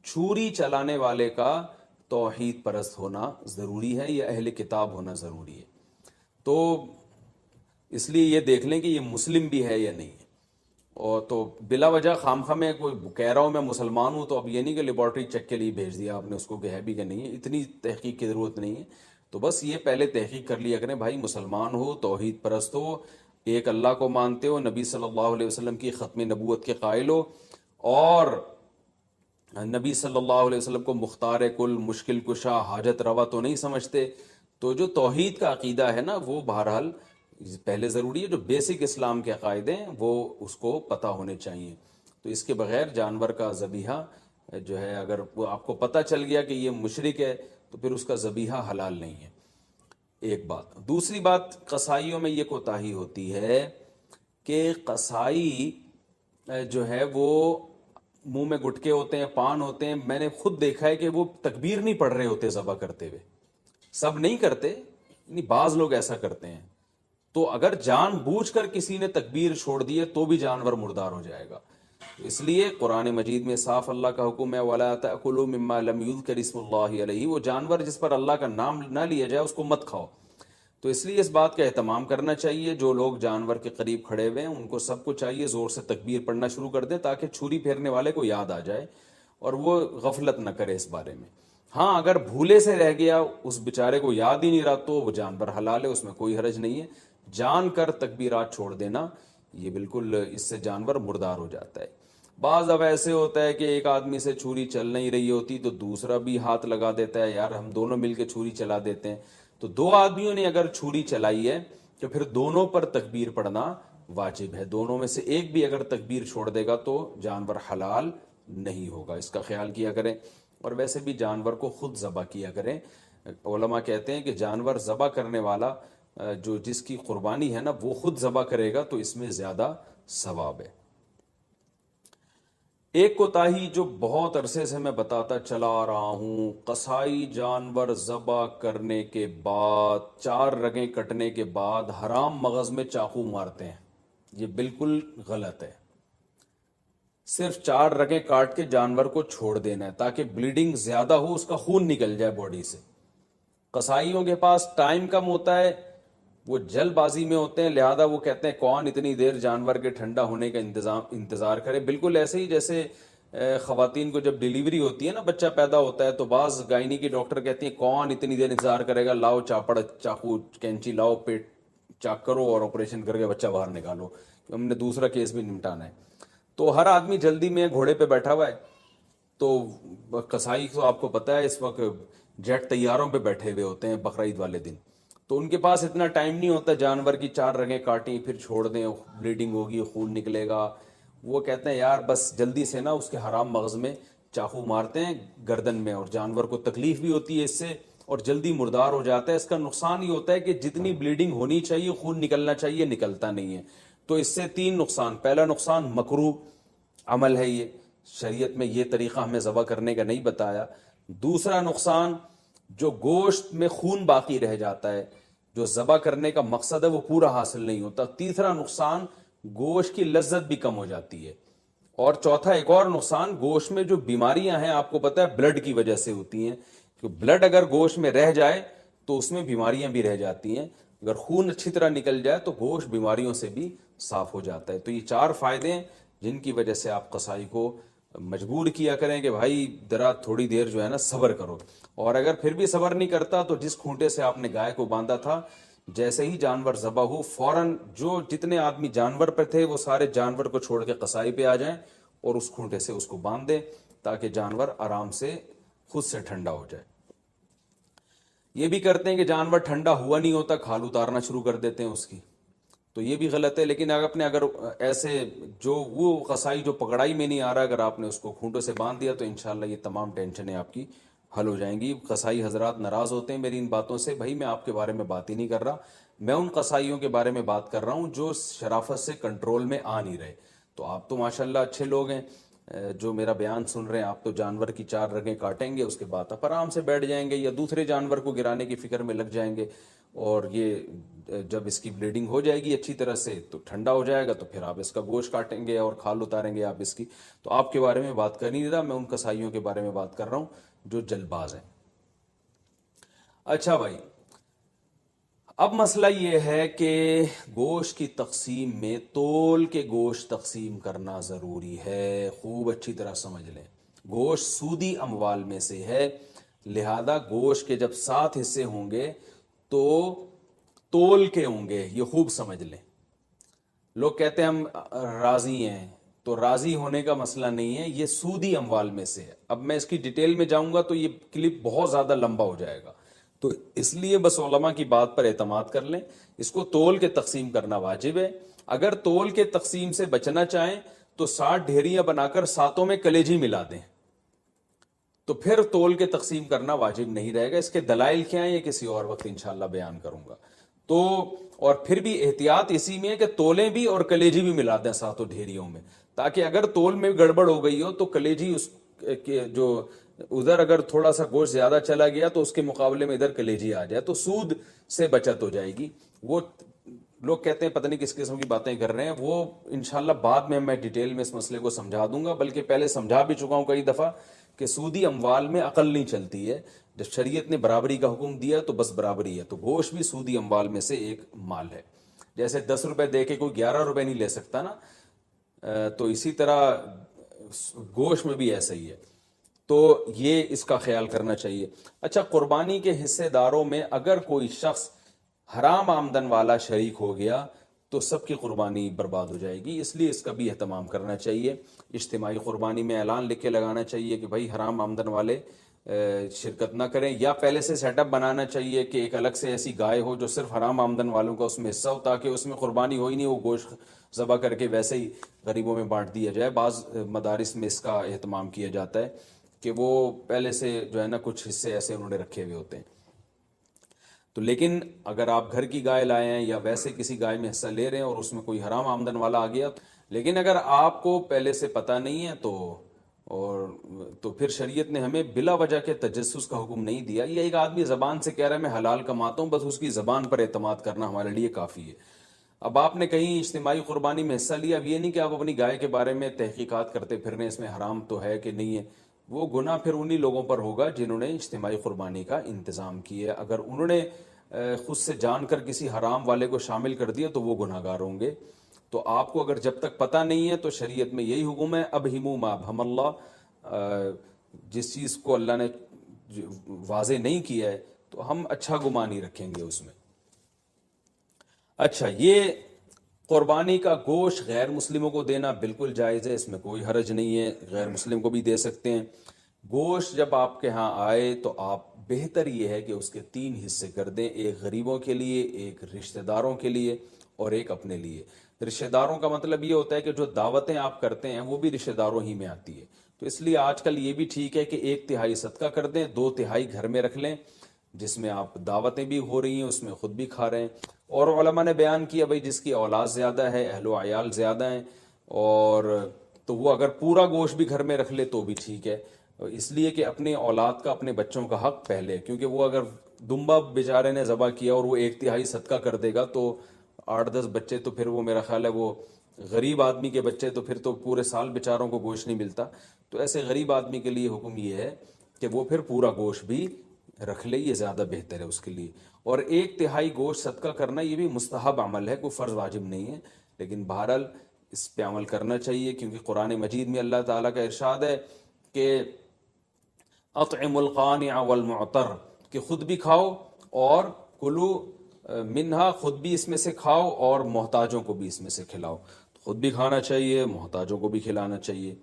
چھری چلانے والے کا توحید پرست ہونا ضروری ہے یا اہل کتاب ہونا ضروری ہے. تو اس لیے یہ دیکھ لیں کہ یہ مسلم بھی ہے یا نہیں ہے. اور تو بلا وجہ خامخواہ میں کوئی کہہ رہا ہوں میں مسلمان ہوں تو اب یہ نہیں کہ لیبارٹری چیک کے لیے بھیج دیا آپ نے اس کو کہ ہے بھی کہ نہیں ہے. اتنی تحقیق کی ضرورت نہیں ہے. تو بس یہ پہلے تحقیق کر لیا کریں بھائی مسلمان ہو، توحید پرست ہو، ایک اللہ کو مانتے ہو، نبی صلی اللہ علیہ وسلم کی ختم نبوت کے قائل ہو، اور نبی صلی اللہ علیہ وسلم کو مختار کل، مشکل کشا، حاجت روا تو نہیں سمجھتے. تو جو توحید کا عقیدہ ہے نا وہ بہرحال پہلے ضروری ہے. جو بیسک اسلام کے عقائد ہیں وہ اس کو پتہ ہونے چاہیے. تو اس کے بغیر جانور کا ذبیحہ جو ہے، اگر وہ آپ کو پتہ چل گیا کہ یہ مشرک ہے تو پھر اس کا ذبیحہ حلال نہیں ہے. ایک بات. دوسری بات، قصائیوں میں یہ کوتاہی ہوتی ہے کہ قصائی جو ہے وہ منہ میں گٹکے ہوتے ہیں، پان ہوتے ہیں. میں نے خود دیکھا ہے کہ وہ تکبیر نہیں پڑھ رہے ہوتے ذبح کرتے ہوئے. سب نہیں کرتے، یعنی بعض لوگ ایسا کرتے ہیں. تو اگر جان بوجھ کر کسی نے تکبیر چھوڑ دی ہے تو بھی جانور مردار ہو جائے گا. اس لیے قرآن مجید میں صاف اللہ کا حکم ہے وَلَا تَأْكُلُوا مِمَّا لَمْ يُذْكَرِ اسْمُ اللَّهِ عَلَيْهِ. وہ جانور جس پر اللہ کا نام نہ لیا جائے اس کو مت کھاؤ. تو اس لیے اس بات کا اہتمام کرنا چاہیے. جو لوگ جانور کے قریب کھڑے ہوئے ہیں ان کو سب کو چاہیے زور سے تکبیر پڑھنا شروع کر دیں تاکہ چھری پھیرنے والے کو یاد آ جائے اور وہ غفلت نہ کرے اس بارے میں. ہاں اگر بھولے سے رہ گیا، اس بیچارے کو یاد ہی نہیں رہا، تو وہ جانور حلال ہے، اس میں کوئی حرج نہیں ہے. جان کر تکبیرات چھوڑ دینا یہ بالکل اس سے جانور مردار ہو جاتا ہے. بعض اب ایسے ہوتا ہے کہ ایک آدمی سے چھری چل نہیں رہی ہوتی تو دوسرا بھی ہاتھ لگا دیتا ہے، یار ہم دونوں مل کے چھری چلا دیتے ہیں. تو 2 آدمیوں نے اگر چھری چلائی ہے تو پھر دونوں پر تکبیر پڑھنا واجب ہے. دونوں میں سے ایک بھی اگر تکبیر چھوڑ دے گا تو جانور حلال نہیں ہوگا. اس کا خیال کیا کریں. اور ویسے بھی جانور کو خود ذبح کیا کریں. علماء کہتے ہیں کہ جانور ذبح کرنے والا جو جس کی قربانی ہے نا وہ خود ذبح کرے گا تو اس میں زیادہ ثواب ہے. ایک کوتاہی جو بہت عرصے سے میں بتاتا چلا آ رہا ہوں، قصائی جانور ذبح کرنے کے بعد، 4 رگیں کٹنے کے بعد حرام مغز میں چاقو مارتے ہیں. یہ بالکل غلط ہے. صرف 4 رگیں کاٹ کے جانور کو چھوڑ دینا ہے تاکہ بلیڈنگ زیادہ ہو، اس کا خون نکل جائے باڈی سے. قصائیوں کے پاس ٹائم کم ہوتا ہے، وہ جلد بازی میں ہوتے ہیں، لہذا وہ کہتے ہیں کون اتنی دیر جانور کے ٹھنڈا ہونے کا انتظار کرے. بالکل ایسے ہی جیسے خواتین کو جب ڈیلیوری ہوتی ہے نا، بچہ پیدا ہوتا ہے، تو بعض گائنی کی ڈاکٹر کہتی ہیں کون اتنی دیر انتظار کرے گا، لاؤ چاپڑ، چاقو، کینچی لاؤ، پیٹ چاک کرو اور آپریشن کر کے بچہ باہر نکالو، ہم نے دوسرا کیس بھی نمٹانا ہے. تو ہر آدمی جلدی میں گھوڑے پہ بیٹھا ہوا ہے. تو قصائی کو آپ کو پتا ہے اس وقت جیٹ طیاروں پہ بیٹھے ہوئے ہوتے ہیں بقرعید والے دن، تو ان کے پاس اتنا ٹائم نہیں ہوتا جانور کی 4 رگیں کاٹیں پھر چھوڑ دیں، بلیڈنگ ہوگی، خون نکلے گا. وہ کہتے ہیں یار بس جلدی سے نا اس کے حرام مغز میں چاقو مارتے ہیں گردن میں، اور جانور کو تکلیف بھی ہوتی ہے اس سے اور جلدی مردار ہو جاتا ہے. اس کا نقصان یہ ہوتا ہے کہ جتنی بلیڈنگ ہونی چاہیے، خون نکلنا چاہیے، نکلتا نہیں ہے. تو اس سے 3 نقصان. پہلا نقصان مکروہ عمل ہے، یہ شریعت میں یہ طریقہ ہمیں ذبح کرنے کا نہیں بتایا. دوسرا نقصان، جو گوشت میں خون باقی رہ جاتا ہے، جو ذبح کرنے کا مقصد ہے وہ پورا حاصل نہیں ہوتا. تیسرا نقصان، گوشت کی لذت بھی کم ہو جاتی ہے. اور چوتھا ایک اور نقصان، گوشت میں جو بیماریاں ہیں آپ کو پتہ ہے بلڈ کی وجہ سے ہوتی ہیں، کہ بلڈ اگر گوشت میں رہ جائے تو اس میں بیماریاں بھی رہ جاتی ہیں. اگر خون اچھی طرح نکل جائے تو گوشت بیماریوں سے بھی صاف ہو جاتا ہے. تو یہ 4 فائدے ہیں جن کی وجہ سے آپ قصائی کو مجبور کیا کریں کہ بھائی ذرا تھوڑی دیر جو ہے نا صبر کرو. اور اگر پھر بھی صبر نہیں کرتا تو جس کھونٹے سے آپ نے گائے کو باندھا تھا، جیسے ہی جانور ذبح ہو فوراً جو جتنے آدمی جانور پہ تھے وہ سارے جانور کو چھوڑ کے قصائی پہ آ جائیں اور اس کھونٹے سے اس کو باندھ دیں تاکہ جانور آرام سے خود سے ٹھنڈا ہو جائے. یہ بھی کرتے ہیں کہ جانور ٹھنڈا ہوا نہیں ہوتا، کھال اتارنا شروع کر دیتے ہیں اس کی، تو یہ بھی غلط ہے. لیکن اگر ایسے جو وہ قصائی جو پکڑائی میں نہیں آ رہا، اگر آپ نے اس کو کھونٹوں سے باندھ دیا تو انشاءاللہ یہ تمام ٹینشنیں آپ کی حل ہو جائیں گی. قصائی حضرات ناراض ہوتے ہیں میری ان باتوں سے. بھائی میں آپ کے بارے میں بات ہی نہیں کر رہا، میں ان قصائیوں کے بارے میں بات کر رہا ہوں جو شرافت سے کنٹرول میں آ نہیں رہے. تو آپ تو ماشاءاللہ اچھے لوگ ہیں جو میرا بیان سن رہے ہیں، آپ تو جانور کی 4 رگیں کاٹیں گے، اس کے بعد آپ آرام سے بیٹھ جائیں گے یا دوسرے جانور کو گرانے کی فکر میں لگ جائیں گے، اور یہ جب اس کی بلیڈنگ ہو جائے گی اچھی طرح سے تو ٹھنڈا ہو جائے گا تو پھر آپ اس کا گوشت کاٹیں گے اور کھال اتاریں گے آپ اس کی. تو آپ کے بارے میں بات کر نہیں رہا، میں ان قصائیوں کے بارے میں بات کر رہا ہوں جو جلد باز ہیں. اچھا بھائی، اب مسئلہ یہ ہے کہ گوشت کی تقسیم میں تول کے گوشت تقسیم کرنا ضروری ہے. خوب اچھی طرح سمجھ لیں، گوشت سودی اموال میں سے ہے، لہذا گوشت کے جب 7 حصے ہوں گے تو تول کے ہوں گے. یہ خوب سمجھ لیں. لوگ کہتے ہیں ہم راضی ہیں، تو راضی ہونے کا مسئلہ نہیں ہے، یہ سودی اموال میں سے ہے. اب میں اس کی ڈیٹیل میں جاؤں گا تو یہ کلپ بہت زیادہ لمبا ہو جائے گا، تو اس لیے بس علماء کی بات پر اعتماد کر لیں. اس کو تول کے تقسیم کرنا واجب ہے. اگر تول کے تقسیم سے بچنا چاہیں تو 60 ڈھیریاں بنا کر 7 میں کلیجی ملا دیں، تو پھر تول کے تقسیم کرنا واجب نہیں رہے گا. اس کے دلائل کیا ہیں یہ کسی اور وقت انشاءاللہ بیان کروں گا. تو اور پھر بھی احتیاط اسی میں ہے کہ تولیں بھی اور کلیجی بھی ملا دیں 7 ڈھیریوں میں، تاکہ اگر تول میں گڑبڑ ہو گئی ہو تو کلیجی اس کے جو ادھر اگر تھوڑا سا گوشت زیادہ چلا گیا تو اس کے مقابلے میں ادھر کلیجی آ جائے تو سود سے بچت ہو جائے گی. وہ لوگ کہتے ہیں پتہ نہیں کس قسم کی باتیں کر رہے ہیں، وہ انشاءاللہ بعد میں ڈیٹیل میں اس مسئلے کو سمجھا دوں گا، بلکہ پہلے سمجھا بھی چکا ہوں کئی دفعہ کہ سودی اموال میں عقل نہیں چلتی ہے. جب شریعت نے برابری کا حکم دیا تو بس برابری ہے. تو گوشت بھی سودی اموال میں سے ایک مال ہے. جیسے 10 روپے دے کے کوئی 11 روپے نہیں لے سکتا نا، تو اسی طرح گوشت میں بھی ایسا ہی ہے. تو یہ اس کا خیال کرنا چاہیے. اچھا، قربانی کے حصے داروں میں اگر کوئی شخص حرام آمدن والا شریک ہو گیا تو سب کی قربانی برباد ہو جائے گی. اس لیے اس کا بھی اہتمام کرنا چاہیے. اجتماعی قربانی میں اعلان لکھ کے لگانا چاہیے کہ بھائی حرام آمدن والے شرکت نہ کریں، یا پہلے سے سیٹ اپ بنانا چاہیے کہ ایک الگ سے ایسی گائے ہو جو صرف حرام آمدن والوں کا اس میں حصہ ہو، تاکہ اس میں قربانی ہو ہی نہیں، وہ گوشت ذبح کر کے ویسے ہی غریبوں میں بانٹ دیا جائے. بعض مدارس میں اس کا اہتمام کیا جاتا ہے کہ وہ پہلے سے جو ہے نا کچھ حصے ایسے انہوں نے رکھے ہوئے ہوتے ہیں. تو لیکن اگر آپ گھر کی گائے لائے ہیں یا ویسے کسی گائے میں حصہ لے رہے ہیں اور اس میں کوئی حرام آمدن والا آ گیا، لیکن اگر آپ کو پہلے سے پتہ نہیں ہے تو پھر شریعت نے ہمیں بلا وجہ کے تجسس کا حکم نہیں دیا. یہ ایک آدمی زبان سے کہہ رہا ہے میں حلال کماتا ہوں، بس اس کی زبان پر اعتماد کرنا ہمارے لیے کافی ہے. اب آپ نے کہیں اجتماعی قربانی میں حصہ لیا، اب یہ نہیں کہ آپ اپنی گائے کے بارے میں تحقیقات کرتے پھرنے اس میں حرام تو ہے کہ نہیں ہے. وہ گناہ پھر انہی لوگوں پر ہوگا جنہوں نے اجتماعی قربانی کا انتظام کیا. اگر انہوں نے خود سے جان کر کسی حرام والے کو شامل کر دیا تو وہ گناہ گار ہوں گے. تو آپ کو اگر جب تک پتہ نہیں ہے تو شریعت میں یہی حکم ہے، ابہموا ما ابہم اللہ، جس چیز کو اللہ نے واضح نہیں کیا ہے تو ہم اچھا گمان نہیں رکھیں گے اس میں. اچھا، یہ قربانی کا گوشت غیر مسلموں کو دینا بالکل جائز ہے، اس میں کوئی حرج نہیں ہے، غیر مسلم کو بھی دے سکتے ہیں. گوشت جب آپ کے ہاں آئے تو آپ بہتر یہ ہے کہ اس کے 3 حصے کر دیں، ایک غریبوں کے لیے، ایک رشتہ داروں کے لیے اور ایک اپنے لیے. رشتہ داروں کا مطلب یہ ہوتا ہے کہ جو دعوتیں آپ کرتے ہیں وہ بھی رشتہ داروں ہی میں آتی ہے. تو اس لیے آج کل یہ بھی ٹھیک ہے کہ 1/3 صدقہ کر دیں، 2/3 گھر میں رکھ لیں، جس میں آپ دعوتیں بھی ہو رہی ہیں اس میں خود بھی کھا رہے ہیں. اور علماء نے بیان کیا بھائی جس کی اولاد زیادہ ہے، اہل و عیال زیادہ ہیں، اور تو وہ اگر پورا گوشت بھی گھر میں رکھ لے تو بھی ٹھیک ہے، اس لیے کہ اپنے اولاد کا، اپنے بچوں کا حق پہلے. کیونکہ وہ اگر دمبا بیچارے نے ذبح کیا اور وہ 1/3 صدقہ کر دے گا تو 8-10 بچے، تو پھر وہ میرا خیال ہے وہ غریب آدمی کے بچے، تو پھر تو پورے سال بیچاروں کو گوشت نہیں ملتا. تو ایسے غریب آدمی کے لیے حکم یہ ہے کہ وہ پھر پورا گوشت بھی رکھ لے، یہ زیادہ بہتر ہے اس کے لیے. اور 1/3 گوشت صدقہ کرنا یہ بھی مستحب عمل ہے، کوئی فرض واجب نہیں ہے، لیکن بہرحال اس پہ عمل کرنا چاہیے. کیونکہ قرآن مجید میں اللہ تعالیٰ کا ارشاد ہے کہ اطعم القانع والمعتر، کہ خود بھی کھاؤ اور کلو منہا، خود بھی اس میں سے کھاؤ اور محتاجوں کو بھی اس میں سے کھلاؤ. خود بھی کھانا چاہیے، محتاجوں کو بھی کھلانا چاہیے.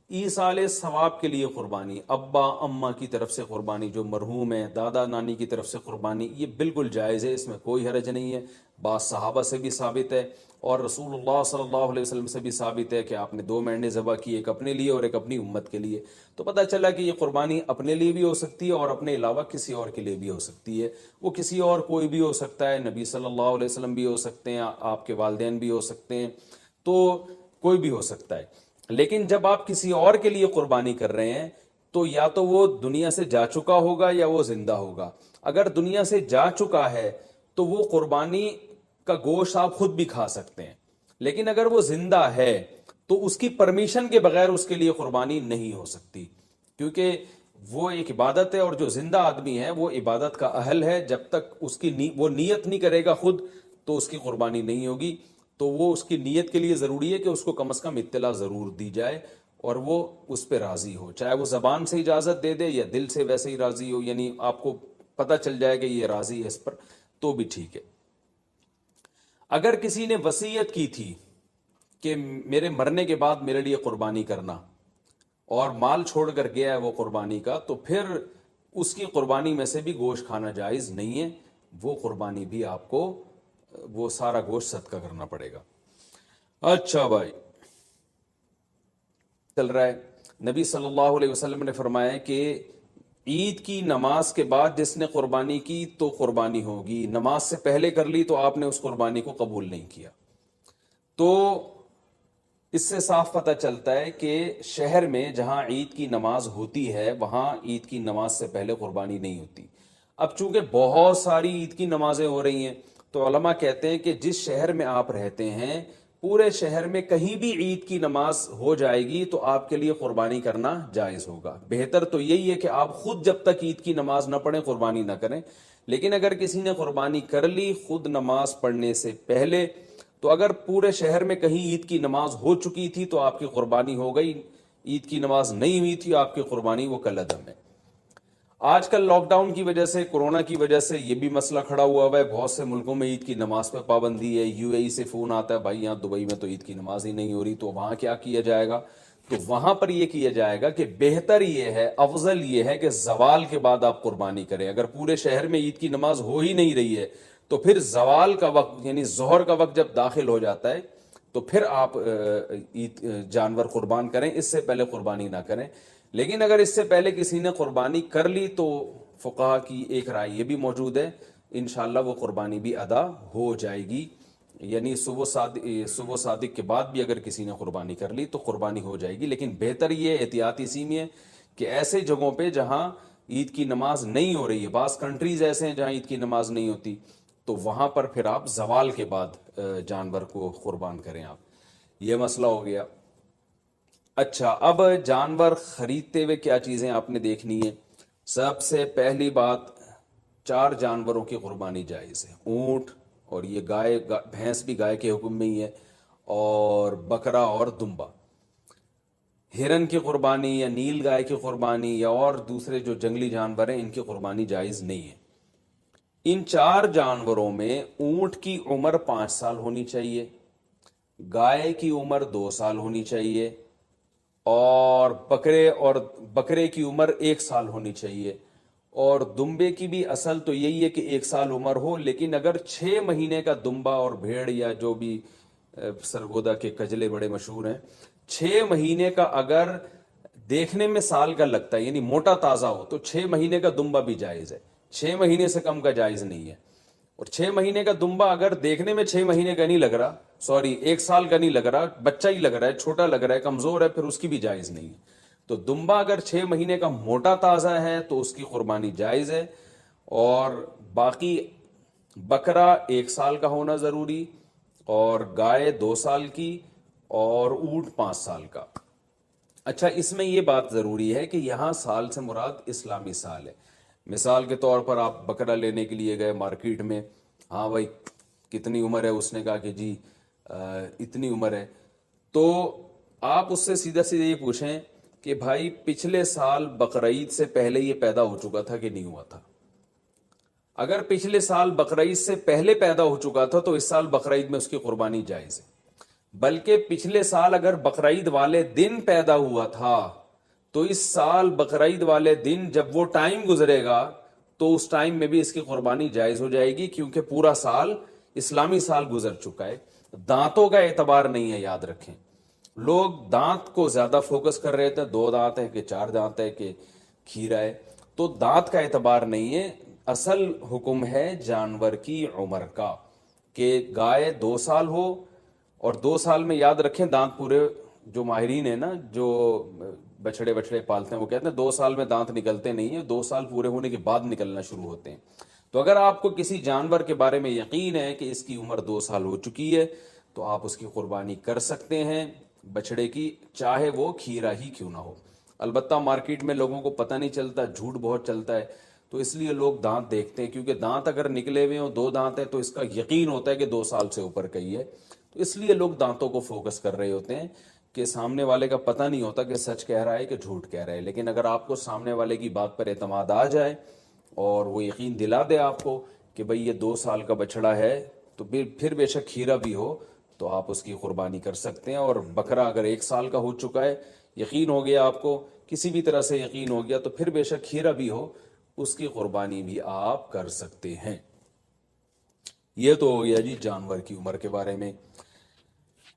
ایصال ثواب کے لیے قربانی، ابا اماں کی طرف سے قربانی جو مرحوم ہے، دادا نانی کی طرف سے قربانی، یہ بالکل جائز ہے، اس میں کوئی حرج نہیں ہے. بعض صحابہ سے بھی ثابت ہے اور رسول اللہ صلی اللہ علیہ وسلم سے بھی ثابت ہے کہ آپ نے 2 مینڈے ذبح کی، ایک اپنے لیے اور ایک اپنی امت کے لیے. تو پتہ چلا کہ یہ قربانی اپنے لیے بھی ہو سکتی ہے اور اپنے علاوہ کسی اور کے لیے بھی ہو سکتی ہے. وہ کسی اور کوئی بھی ہو سکتا ہے، نبی صلی اللہ علیہ وسلم بھی ہو سکتے ہیں، آپ کے والدین بھی ہو سکتے ہیں، تو کوئی بھی ہو سکتا ہے. لیکن جب آپ کسی اور کے لیے قربانی کر رہے ہیں تو یا تو وہ دنیا سے جا چکا ہوگا یا وہ زندہ ہوگا. اگر دنیا سے جا چکا ہے تو وہ قربانی کا گوشت آپ خود بھی کھا سکتے ہیں، لیکن اگر وہ زندہ ہے تو اس کی پرمیشن کے بغیر اس کے لیے قربانی نہیں ہو سکتی، کیونکہ وہ ایک عبادت ہے اور جو زندہ آدمی ہے وہ عبادت کا اہل ہے. جب تک اس کی وہ نیت نہیں کرے گا خود تو اس کی قربانی نہیں ہوگی. تو وہ اس کی نیت کے لیے ضروری ہے کہ اس کو کم از کم اطلاع ضرور دی جائے اور وہ اس پہ راضی ہو، چاہے وہ زبان سے اجازت دے دے یا دل سے ویسے ہی راضی ہو، یعنی آپ کو پتہ چل جائے کہ یہ راضی ہے اس پر تو بھی ٹھیک ہے. اگر کسی نے وصیت کی تھی کہ میرے مرنے کے بعد میرے لیے قربانی کرنا اور مال چھوڑ کر گیا ہے وہ قربانی کا، تو پھر اس کی قربانی میں سے بھی گوشت کھانا جائز نہیں ہے. وہ قربانی بھی آپ کو وہ سارا گوشت صدقہ کرنا پڑے گا. اچھا بھائی، چل رہا ہے. نبی صلی اللہ علیہ وسلم نے فرمایا کہ عید کی نماز کے بعد جس نے قربانی کی تو قربانی ہوگی، نماز سے پہلے کر لی تو آپ نے اس قربانی کو قبول نہیں کیا. تو اس سے صاف پتہ چلتا ہے کہ شہر میں جہاں عید کی نماز ہوتی ہے وہاں عید کی نماز سے پہلے قربانی نہیں ہوتی. اب چونکہ بہت ساری عید کی نمازیں ہو رہی ہیں تو علماء کہتے ہیں کہ جس شہر میں آپ رہتے ہیں پورے شہر میں کہیں بھی عید کی نماز ہو جائے گی تو آپ کے لیے قربانی کرنا جائز ہوگا. بہتر تو یہی ہے کہ آپ خود جب تک عید کی نماز نہ پڑھیں قربانی نہ کریں. لیکن اگر کسی نے قربانی کر لی خود نماز پڑھنے سے پہلے تو اگر پورے شہر میں کہیں عید کی نماز ہو چکی تھی تو آپ کی قربانی ہو گئی، عید کی نماز نہیں ہوئی تھی آپ کی قربانی وہ کالعدم ہے. آج کل لاک ڈاؤن کی وجہ سے، کورونا کی وجہ سے یہ بھی مسئلہ کھڑا ہوا ہے، بہت سے ملکوں میں عید کی نماز پہ پابندی ہے. یو اے ای سے فون آتا ہے بھائی یہاں دبئی میں تو عید کی نماز ہی نہیں ہو رہی، تو وہاں کیا کیا جائے گا؟ تو وہاں پر یہ کیا جائے گا کہ بہتر یہ ہے، افضل یہ ہے کہ زوال کے بعد آپ قربانی کریں. اگر پورے شہر میں عید کی نماز ہو ہی نہیں رہی ہے تو پھر زوال کا وقت یعنی ظہر کا وقت جب داخل ہو جاتا ہے تو پھر آپ عید جانور قربان کریں، اس سے پہلے قربانی نہ کریں. لیکن اگر اس سے پہلے کسی نے قربانی کر لی تو فقہا کی ایک رائے یہ بھی موجود ہے، انشاءاللہ وہ قربانی بھی ادا ہو جائے گی. یعنی صبح صادق کے بعد بھی اگر کسی نے قربانی کر لی تو قربانی ہو جائے گی، لیکن بہتر یہ احتیاط اسی میں ہے کہ ایسے جگہوں پہ جہاں عید کی نماز نہیں ہو رہی ہے، بعض کنٹریز ایسے ہیں جہاں عید کی نماز نہیں ہوتی، تو وہاں پر پھر آپ زوال کے بعد جانور کو قربان کریں آپ، یہ مسئلہ ہو گیا۔ اچھا، اب جانور خریدتے ہوئے کیا چیزیں آپ نے دیکھنی ہے؟ سب سے پہلی بات، 4 جانوروں کی قربانی جائز ہے، اونٹ، اور یہ گائے، بھینس بھی گائے کے حکم میں ہی ہے، اور بکرا اور دمبا۔ ہرن کی قربانی یا نیل گائے کی قربانی یا اور دوسرے جو جنگلی جانور ہیں ان کی قربانی جائز نہیں ہے۔ ان 4 جانوروں میں اونٹ کی عمر 5 سال ہونی چاہیے، گائے کی عمر 2 سال ہونی چاہیے، اور بکرے کی عمر 1 سال ہونی چاہیے، اور دمبے کی بھی اصل تو یہی ہے کہ 1 سال عمر ہو، لیکن اگر 6 مہینے کا دمبا اور بھیڑ یا جو بھی سرگودا کے کجلے بڑے مشہور ہیں، 6 مہینے کا اگر دیکھنے میں سال کا لگتا ہے یعنی موٹا تازہ ہو تو 6 مہینے کا دمبا بھی جائز ہے، 6 مہینے سے کم کا جائز نہیں ہے۔ اور 6 مہینے کا دمبا اگر دیکھنے میں 6 مہینے کا نہیں لگ رہا، 1 سال کا نہیں لگ رہا، بچہ ہی لگ رہا ہے، چھوٹا لگ رہا ہے، کمزور ہے، پھر اس کی بھی جائز نہیں ہے۔ تو دمبا اگر 6 مہینے کا موٹا تازہ ہے تو اس کی قربانی جائز ہے، اور باقی بکرا 1 سال کا ہونا ضروری، اور گائے 2 سال کی، اور اونٹ 5 سال کا۔ اچھا، اس میں یہ بات ضروری ہے کہ یہاں سال سے مراد اسلامی سال ہے۔ مثال کے طور پر آپ بکرا لینے کے لیے گئے مارکیٹ میں، ہاں بھائی کتنی عمر ہے، اس نے کہا کہ جی اتنی عمر ہے، تو آپ اس سے سیدھا سیدھا یہ پوچھیں کہ بھائی پچھلے سال بقرعید سے پہلے یہ پیدا ہو چکا تھا کہ نہیں ہوا تھا؟ اگر پچھلے سال بقرعید سے پہلے پیدا ہو چکا تھا تو اس سال بقرعید میں اس کی قربانی جائز ہے، بلکہ پچھلے سال اگر بقرعید والے دن پیدا ہوا تھا تو اس سال بقرعید والے دن جب وہ ٹائم گزرے گا تو اس ٹائم میں بھی اس کی قربانی جائز ہو جائے گی، کیونکہ پورا سال اسلامی سال گزر چکا ہے۔ دانتوں کا اعتبار نہیں ہے، یاد رکھیں، لوگ دانت کو زیادہ فوکس کر رہے تھے، 2 دانت ہے کہ 4 دانت ہے کہ کھیرا ہے، تو دانت کا اعتبار نہیں ہے، اصل حکم ہے جانور کی عمر کا، کہ گائے 2 سال ہو، اور 2 سال میں یاد رکھیں دانت پورے، جو ماہرین ہیں نا جو بچڑے پالتے ہیں وہ کہتے ہیں 2 سال میں دانت نکلتے نہیں ہیں، 2 سال پورے ہونے کے بعد نکلنا شروع ہوتے ہیں۔ تو اگر آپ کو کسی جانور کے بارے میں یقین ہے کہ اس کی عمر 2 سال ہو چکی ہے تو آپ اس کی قربانی کر سکتے ہیں، بچڑے کی، چاہے وہ کھیرا ہی کیوں نہ ہو۔ البتہ مارکیٹ میں لوگوں کو پتہ نہیں چلتا، جھوٹ بہت چلتا ہے، تو اس لیے لوگ دانت دیکھتے ہیں، کیونکہ دانت اگر نکلے ہوئے ہوں، 2 دانت ہیں تو اس کا یقین ہوتا ہے کہ 2 سال سے اوپر کا ہی ہے، تو اس لیے لوگ دانتوں کو فوکس کر رہے ہوتے ہیں، کہ سامنے والے کا پتہ نہیں ہوتا کہ سچ کہہ رہا ہے کہ جھوٹ کہہ رہا ہے۔ لیکن اگر آپ کو سامنے والے کی بات پر اعتماد آ جائے اور وہ یقین دلا دے آپ کو کہ بھئی یہ 2 سال کا بچڑا ہے، تو پھر بے شک کھیرا بھی ہو تو آپ اس کی قربانی کر سکتے ہیں۔ اور بکرا اگر 1 سال کا ہو چکا ہے، یقین ہو گیا آپ کو، کسی بھی طرح سے یقین ہو گیا، تو پھر بے شک کھیرا بھی ہو اس کی قربانی بھی آپ کر سکتے ہیں۔ یہ تو ہو گیا جی جانور کی عمر کے بارے میں۔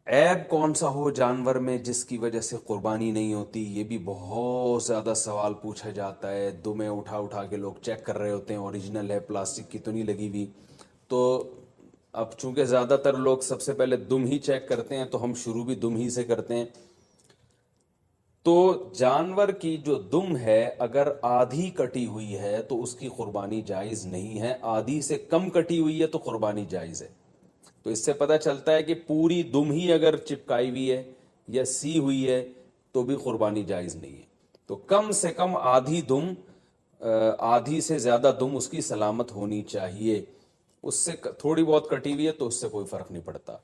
عیب کون سا ہو جانور میں جس کی وجہ سے قربانی نہیں ہوتی، یہ بھی بہت زیادہ سوال پوچھا جاتا ہے، دمیں اٹھا کے لوگ چیک کر رہے ہوتے ہیں، اوریجنل ہے، پلاسٹک کی تو نہیں لگی ہوئی۔ تو اب چونکہ زیادہ تر لوگ سب سے پہلے دم ہی چیک کرتے ہیں تو ہم شروع بھی دم ہی سے کرتے ہیں۔ تو جانور کی جو دم ہے اگر آدھی کٹی ہوئی ہے تو اس کی قربانی جائز نہیں ہے، آدھی سے کم کٹی ہوئی ہے تو قربانی جائز ہے۔ تو اس سے پتہ چلتا ہے کہ پوری دم ہی اگر چپکائی ہوئی ہے یا سی ہوئی ہے تو بھی قربانی جائز نہیں ہے۔ تو کم سے کم آدھی دم، آدھی سے زیادہ دم اس کی سلامت ہونی چاہیے، اس سے تھوڑی بہت کٹی ہوئی ہے تو اس سے کوئی فرق نہیں پڑتا۔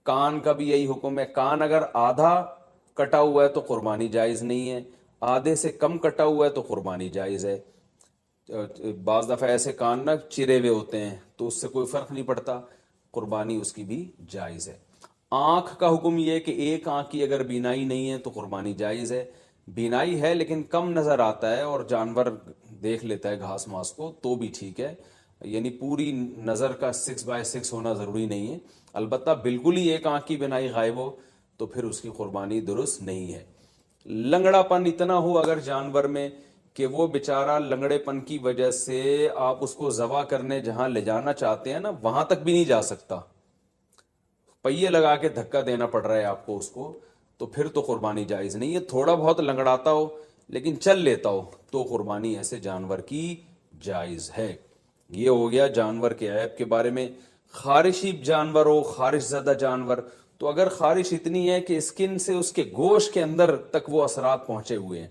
کان کا بھی یہی حکم ہے، کان اگر آدھا کٹا ہوا ہے تو قربانی جائز نہیں ہے، آدھے سے کم کٹا ہوا ہے تو قربانی جائز ہے۔ بعض دفعہ ایسے کان نہ چرے ہوئے ہوتے ہیں تو اس سے کوئی فرق نہیں پڑتا، قربانی اس کی بھی جائز ہے۔ آنکھ کا حکم یہ ہے کہ ایک آنکھ کی اگر بینائی نہیں ہے تو قربانی جائز ہے، بینائی ہے لیکن کم نظر آتا ہے اور جانور دیکھ لیتا ہے گھاس ماس کو تو بھی ٹھیک ہے، یعنی پوری نظر کا 6/6 ہونا ضروری نہیں ہے۔ البتہ بالکل ہی ایک آنکھ کی بینائی غائب ہو تو پھر اس کی قربانی درست نہیں ہے۔ لنگڑا پن اتنا ہو اگر جانور میں کہ وہ بیچارہ لنگڑے پن کی وجہ سے آپ اس کو ذبح کرنے جہاں لے جانا چاہتے ہیں نا وہاں تک بھی نہیں جا سکتا، پہیے لگا کے دھکا دینا پڑ رہا ہے آپ کو اس کو، تو پھر تو قربانی جائز نہیں ہے. تھوڑا بہت لنگڑاتا ہو لیکن چل لیتا ہو تو قربانی ایسے جانور کی جائز ہے. یہ ہو گیا جانور کے عیب کے بارے میں. خارشی جانور ہو، خارش زدہ جانور، تو اگر خارش اتنی ہے کہ اسکن سے اس کے گوشت کے اندر تک وہ اثرات پہنچے ہوئے ہیں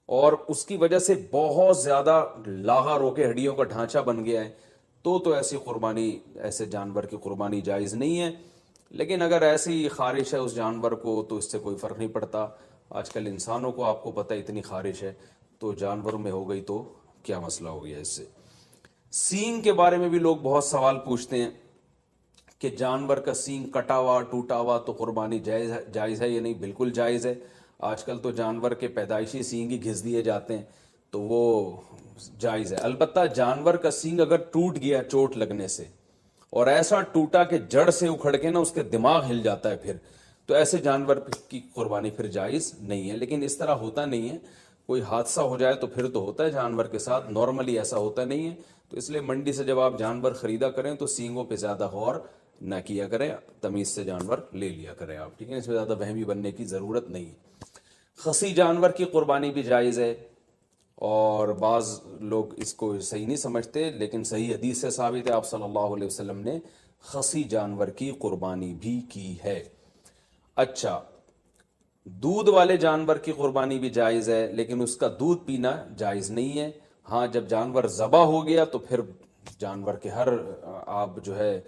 اور اس کی وجہ سے بہت زیادہ لاغر ہو کے ہڈیوں کا ڈھانچہ بن گیا ہے، تو ایسی قربانی، ایسے جانور کی قربانی جائز نہیں ہے. لیکن اگر ایسی خارش ہے اس جانور کو تو اس سے کوئی فرق نہیں پڑتا. آج کل انسانوں کو آپ کو پتہ اتنی خارش ہے، تو جانوروں میں ہو گئی تو کیا مسئلہ ہو گیا اس سے. سینگ کے بارے میں بھی لوگ بہت سوال پوچھتے ہیں کہ جانور کا سینگ کٹا ہوا ٹوٹا ہوا تو قربانی جائز ہے یا نہیں. بالکل جائز ہے. آج کل تو جانور کے پیدائشی سینگ ہی گھس دیے جاتے ہیں تو وہ جائز ہے. البتہ جانور کا سینگ اگر ٹوٹ گیا چوٹ لگنے سے، اور ایسا ٹوٹا کہ جڑ سے اکھڑ کے نا اس کے دماغ ہل جاتا ہے، پھر تو ایسے جانور کی قربانی پھر جائز نہیں ہے. لیکن اس طرح ہوتا نہیں ہے. کوئی حادثہ ہو جائے تو پھر تو ہوتا ہے جانور کے ساتھ، نارملی ایسا ہوتا نہیں ہے. تو اس لیے منڈی سے جب آپ جانور خریدا کریں تو سینگوں پہ زیادہ غور نہ کیا کریں، تمیز سے جانور لے لیا کریں آپ. ٹھیک ہے، اس میں زیادہ وہمی بننے کی ضرورت نہیں ہے. خصی جانور کی قربانی بھی جائز ہے، اور بعض لوگ اس کو صحیح نہیں سمجھتے، لیکن صحیح حدیث سے ثابت ہے آپ صلی اللہ علیہ وسلم نے خصی جانور کی قربانی بھی کی ہے. اچھا، دودھ والے جانور کی قربانی بھی جائز ہے، لیکن اس کا دودھ پینا جائز نہیں ہے. ہاں، جب جانور ذبح ہو گیا تو پھر جانور کے ہر آپ جو ہے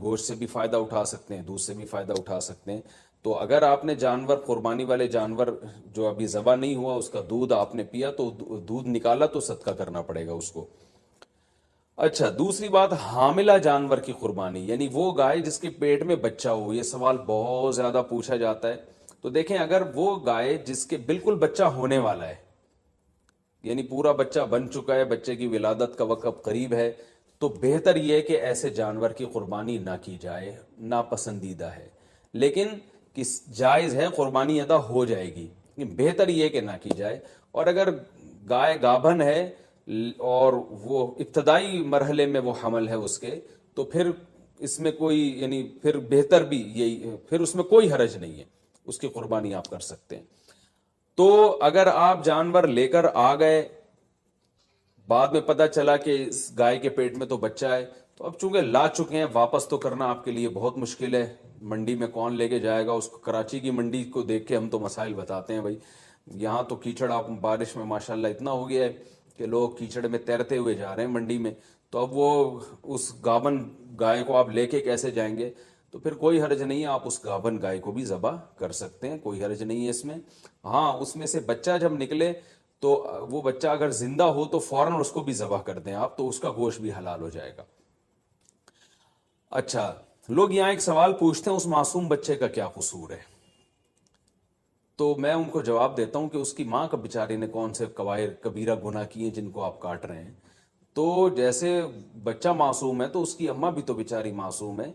گوشت سے بھی فائدہ اٹھا سکتے ہیں، دودھ سے بھی فائدہ اٹھا سکتے ہیں. تو اگر آپ نے جانور، قربانی والے جانور جو ابھی ذبح نہیں ہوا، اس کا دودھ آپ نے پیا تو دودھ نکالا تو صدقہ کرنا پڑے گا اس کو. اچھا، دوسری بات، حاملہ جانور کی قربانی، یعنی وہ گائے جس کے پیٹ میں بچہ ہو. یہ سوال بہت زیادہ پوچھا جاتا ہے. تو دیکھیں، اگر وہ گائے جس کے بالکل بچہ ہونے والا ہے، یعنی پورا بچہ بن چکا ہے، بچے کی ولادت کا وقت قریب ہے، تو بہتر یہ ہے کہ ایسے جانور کی قربانی نہ کی جائے، ناپسندیدہ ہے. لیکن جائز ہے، قربانی ادا ہو جائے گی، بہتر یہ ہے کہ نہ کی جائے. اور اگر گائے گابھن ہے اور وہ ابتدائی مرحلے میں وہ حمل ہے اس کے، تو پھر اس میں کوئی، یعنی پھر بہتر بھی یہی، پھر اس میں کوئی حرج نہیں ہے، اس کی قربانی آپ کر سکتے ہیں. تو اگر آپ جانور لے کر آ گئے، بعد میں پتہ چلا کہ اس گائے کے پیٹ میں تو بچہ ہے، تو اب چونکہ لا چکے ہیں، واپس تو کرنا آپ کے لیے بہت مشکل ہے. منڈی میں کون لے کے جائے گا اس کو؟ کراچی کی منڈی کو دیکھ کے ہم تو مسائل بتاتے ہیں بھائی. یہاں تو کیچڑ، آپ بارش میں ماشاءاللہ اتنا ہو گیا ہے کہ لوگ کیچڑ میں تیرتے ہوئے جا رہے ہیں منڈی میں. تو اب وہ اس گابن گائے کو آپ لے کے کیسے جائیں گے؟ تو پھر کوئی حرج نہیں ہے، آپ اس گابن گائے کو بھی ذبح کر سکتے ہیں، کوئی حرج نہیں ہے اس میں. ہاں، اس میں سے بچہ جب نکلے تو وہ بچہ اگر زندہ ہو تو فوراً اس کو بھی ذبح کر دیں آپ، تو اس کا گوشت بھی حلال ہو جائے گا. اچھا، لوگ یہاں ایک سوال پوچھتے ہیں، اس معصوم بچے کا کیا قصور ہے؟ تو میں ان کو جواب دیتا ہوں کہ اس کی ماں کا بیچاری نے کون سے کبیرہ گناہ کیے جن کو آپ کاٹ رہے ہیں. تو جیسے بچہ معصوم ہے تو اس کی اماں بھی تو بیچاری معصوم ہے.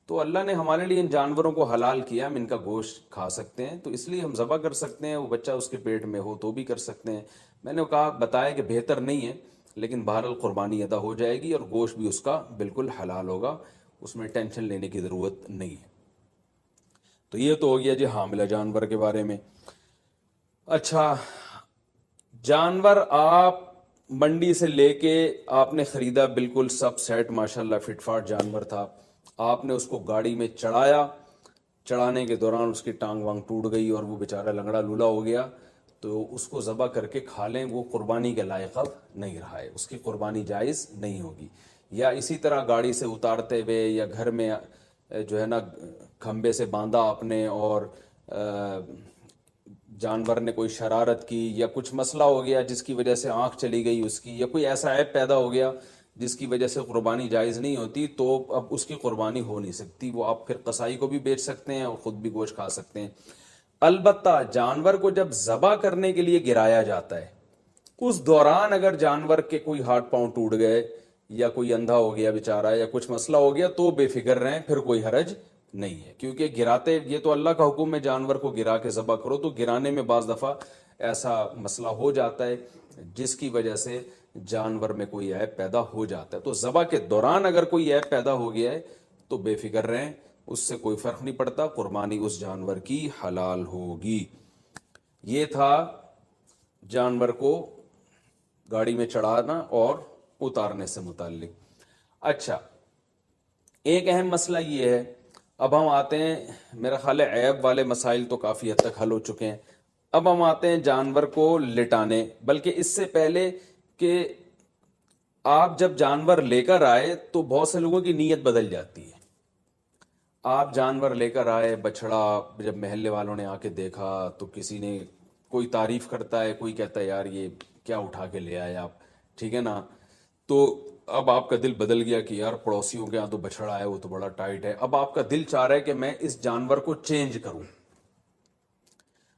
تو اللہ نے ہمارے لیے ان جانوروں کو حلال کیا، ہم ان کا گوشت کھا سکتے ہیں، تو اس لیے ہم ذبح کر سکتے ہیں. وہ بچہ اس کے پیٹ میں ہو تو بھی کر سکتے ہیں. میں نے کہا، بتایا کہ بہتر نہیں ہے، لیکن بہرحال قربانی ادا ہو جائے گی اور گوشت بھی اس کا بالکل حلال ہوگا، اس میں ٹینشن لینے کی ضرورت نہیں ہے. تو یہ تو ہو گیا جی حاملہ جانور کے بارے میں. اچھا، جانور آپ منڈی سے لے کے آپ نے خریدا، بالکل سب سیٹ ماشاءاللہ فٹ فاٹ جانور تھا. آپ نے اس کو گاڑی میں چڑھایا، چڑھانے کے دوران اس کی ٹانگ وانگ ٹوٹ گئی اور وہ بیچارہ لنگڑا لولا ہو گیا، تو اس کو ذبح کر کے کھا لیں، وہ قربانی کے لائق اب نہیں رہا ہے، اس کی قربانی جائز نہیں ہوگی. یا اسی طرح گاڑی سے اتارتے ہوئے یا گھر میں جو ہے نا کھمبے سے باندھا آپ نے، اور جانور نے کوئی شرارت کی یا کچھ مسئلہ ہو گیا جس کی وجہ سے آنکھ چلی گئی اس کی، یا کوئی ایسا عیب پیدا ہو گیا جس کی وجہ سے قربانی جائز نہیں ہوتی، تو اب اس کی قربانی ہو نہیں سکتی. وہ آپ پھر قصائی کو بھی بیچ سکتے ہیں اور خود بھی گوشت کھا سکتے ہیں. البتہ جانور کو جب ذبح کرنے کے لیے گرایا جاتا ہے، اس دوران اگر جانور کے کوئی ہاتھ پاؤں ٹوٹ گئے یا کوئی اندھا ہو گیا بیچارہ یا کچھ مسئلہ ہو گیا، تو بے فکر رہیں، پھر کوئی حرج نہیں ہے. کیونکہ گراتے، یہ تو اللہ کا حکم ہے جانور کو گرا کے ذبح کرو، تو گرانے میں بعض دفعہ ایسا مسئلہ ہو جاتا ہے جس کی وجہ سے جانور میں کوئی عیب پیدا ہو جاتا ہے. تو ذبح کے دوران اگر کوئی عیب پیدا ہو گیا ہے تو بے فکر رہیں، اس سے کوئی فرق نہیں پڑتا، قربانی اس جانور کی حلال ہوگی۔ یہ تھا جانور کو گاڑی میں چڑھانا اور اتارنے سے متعلق۔ اچھا، ایک اہم مسئلہ یہ ہے، اب ہم آتے ہیں، میرا خیال ہے عیب والے مسائل تو کافی حد تک حل ہو چکے ہیں، اب ہم آتے ہیں جانور کو لٹانے، بلکہ اس سے پہلے کہ آپ جب جانور لے کر آئے تو بہت سے لوگوں کی نیت بدل جاتی ہے۔ آپ جانور لے کر آئے، بچڑا، جب محلے والوں نے آ کے دیکھا تو کسی نے کوئی تعریف کرتا ہے، کوئی کہتا ہے یار یہ کیا اٹھا کے لے آئے آپ، ٹھیک ہے نا، تو اب آپ کا دل بدل گیا کہ یار پڑوسیوں کے یہاں تو بچڑا ہے، وہ تو بڑا ٹائٹ ہے، اب آپ کا دل چاہ رہا ہے کہ میں اس جانور کو چینج کروں۔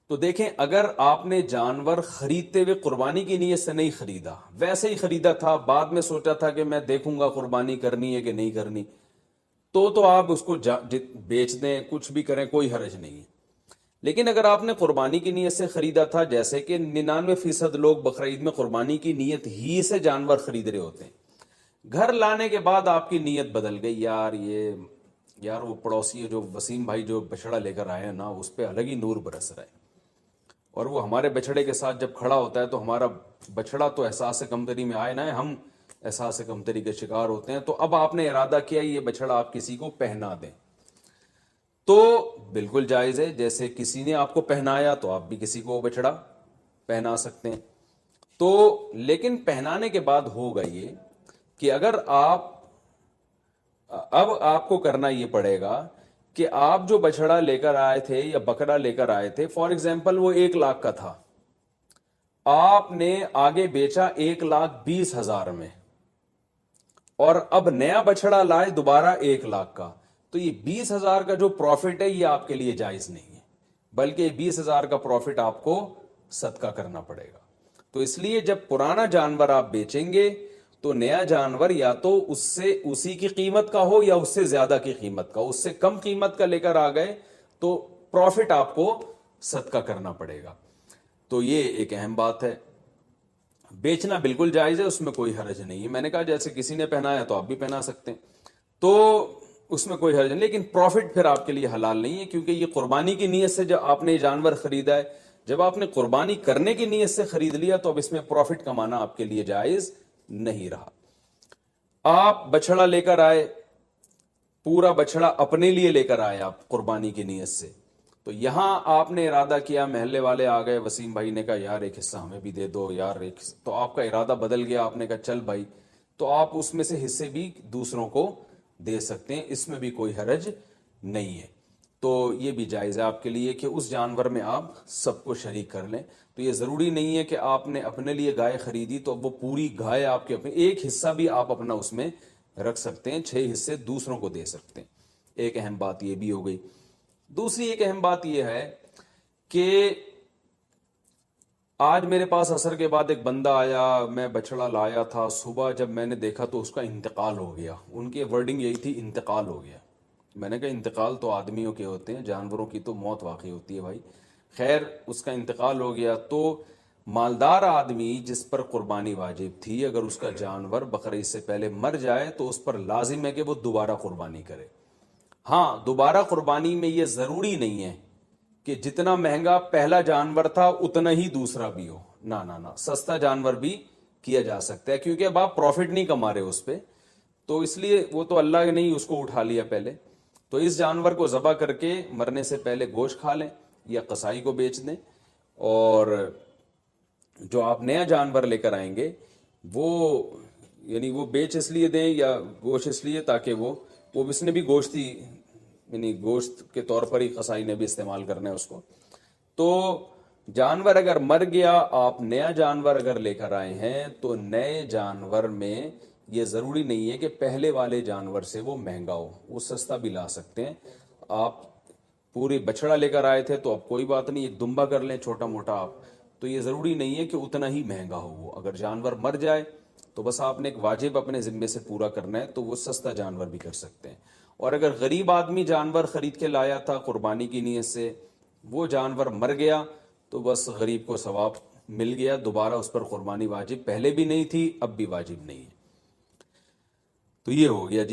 تو دیکھیں، اگر آپ نے جانور خریدتے ہوئے قربانی کی نیت سے نہیں خریدا، ویسے ہی خریدا تھا، بعد میں سوچا تھا کہ میں دیکھوں گا قربانی کرنی ہے کہ نہیں کرنی، تو آپ اس کو بیچ دیں، کچھ بھی کریں، کوئی حرج نہیں ہے۔ لیکن اگر آپ نے قربانی کی نیت سے خریدا تھا، جیسے کہ 99% لوگ بقرعید میں قربانی کی نیت ہی سے جانور خرید رہے ہوتے ہیں، گھر لانے کے بعد آپ کی نیت بدل گئی، یار وہ پڑوسی جو وسیم بھائی جو بچڑا لے کر آئے ہیں نا، اس پہ الگ ہی نور برس رہا ہے، اور وہ ہمارے بچڑے کے ساتھ جب کھڑا ہوتا ہے تو ہمارا بچڑا تو احساس کمتری میں آئے نہ، ہم احساس کمتری کے شکار ہوتے ہیں۔ تو اب آپ نے ارادہ کیا یہ بچڑا آپ کسی کو پہنا دیں، تو بالکل جائز ہے، جیسے کسی نے آپ کو پہنایا تو آپ بھی کسی کو بچڑا پہنا سکتے ہیں۔ تو لیکن پہنانے کے بعد ہوگا یہ کہ اگر اب آپ کو کرنا یہ پڑے گا کہ آپ جو بچڑا لے کر آئے تھے یا بکرا لے کر آئے تھے، فار ایگزامپل وہ 1,00,000 کا تھا، آپ نے آگے بیچا 1,20,000 میں، اور اب نیا بچڑا لائے دوبارہ 1,00,000 کا، تو یہ 20,000 کا جو پروفٹ ہے یہ آپ کے لیے جائز نہیں ہے، بلکہ 20,000 کا پروفٹ آپ کو صدقہ کرنا پڑے گا۔ تو اس لیے جب پرانا جانور آپ بیچیں گے تو نیا جانور یا تو اس سے اسی کی قیمت کا ہو یا اس سے زیادہ کی قیمت کا، اس سے کم قیمت کا لے کر آ گئے تو پروفٹ آپ کو صدقہ کرنا پڑے گا۔ تو یہ ایک اہم بات ہے، بیچنا بالکل جائز ہے، اس میں کوئی حرج نہیں ہے۔ میں نے کہا جیسے کسی نے پہنایا تو آپ بھی پہنا سکتے ہیں، تو اس میں کوئی حرج نہیں، لیکن پروفٹ پھر آپ کے لیے حلال نہیں ہے، کیونکہ یہ قربانی کی نیت سے جب آپ نے جانور خریدا ہے، جب آپ نے قربانی کرنے کی نیت سے خرید لیا تو اب اس میں پروفٹ کمانا آپ کے لیے جائز نہیں رہا۔ آپ بچڑا لے کر آئے، پورا بچڑا اپنے لیے لے کر آئے آپ قربانی کی نیت سے، تو یہاں آپ نے ارادہ کیا، محلے والے آ گئے، وسیم بھائی نے کہا یار ایک حصہ ہمیں بھی دے دو یار، تو آپ کا ارادہ بدل گیا، آپ نے کہا چل بھائی، تو آپ اس میں سے حصے بھی دوسروں کو دے سکتے ہیں، اس میں بھی کوئی حرج نہیں ہے۔ تو یہ بھی جائز ہے آپ کے لیے کہ اس جانور میں آپ سب کو شریک کر لیں۔ تو یہ ضروری نہیں ہے کہ آپ نے اپنے لیے گائے خریدی تو وہ پوری گائے آپ کے اپنے، ایک حصہ بھی آپ اپنا اس میں رکھ سکتے ہیں، 6 حصے دوسروں کو دے سکتے ہیں۔ ایک اہم بات یہ بھی ہو گئی۔ دوسری ایک اہم بات یہ ہے کہ آج میرے پاس عصر کے بعد ایک بندہ آیا، میں بچڑا لایا تھا، صبح جب میں نے دیکھا تو اس کا انتقال ہو گیا۔ ان کی ورڈنگ یہی تھی، انتقال ہو گیا۔ میں نے کہا انتقال تو آدمیوں کے ہوتے ہیں، جانوروں کی تو موت واقع ہوتی ہے بھائی۔ خیر اس کا انتقال ہو گیا، تو مالدار آدمی جس پر قربانی واجب تھی، اگر اس کا جانور بقرعید سے پہلے مر جائے تو اس پر لازم ہے کہ وہ دوبارہ قربانی کرے۔ ہاں، دوبارہ قربانی میں یہ ضروری نہیں ہے کہ جتنا مہنگا پہلا جانور تھا اتنا ہی دوسرا بھی ہو، نہ، سستا جانور بھی کیا جا سکتا ہے، کیونکہ اب آپ پروفٹ نہیں کما رہے اس پہ، تو اس لیے وہ تو اللہ نے ہی اس کو اٹھا لیا پہلے، تو اس جانور کو ذبح کر کے مرنے سے پہلے گوشت کھا لیں یا قصائی کو بیچ دیں، اور جو آپ نیا جانور لے کر آئیں گے وہ یعنی وہ بیچ اس لیے دیں یا گوشت اس لیے تاکہ وہ اس نے بھی گوشت ہی، یعنی گوشت کے طور پر ہی قصائی نے بھی استعمال کرنا ہے اس کو۔ تو جانور اگر مر گیا، آپ نیا جانور اگر لے کر آئے ہیں تو نئے جانور میں یہ ضروری نہیں ہے کہ پہلے والے جانور سے وہ مہنگا ہو، وہ سستا بھی لا سکتے ہیں۔ آپ پوری بچڑا لے کر آئے تھے تو اب کوئی بات نہیں، ایک دمبا کر لیں چھوٹا موٹا آپ، تو یہ ضروری نہیں ہے کہ اتنا ہی مہنگا ہو وہ۔ اگر جانور مر جائے تو بس آپ نے ایک واجب اپنے ذمے سے پورا کرنا ہے، تو وہ سستا جانور بھی کر سکتے ہیں۔ اور اگر غریب آدمی جانور خرید کے لایا تھا قربانی کی نیت سے، وہ جانور مر گیا تو بس غریب کو ثواب مل گیا، دوبارہ اس پر قربانی واجب پہلے بھی نہیں تھی، اب بھی واجب نہیں ہے۔ تو یہ ہو گیا جی۔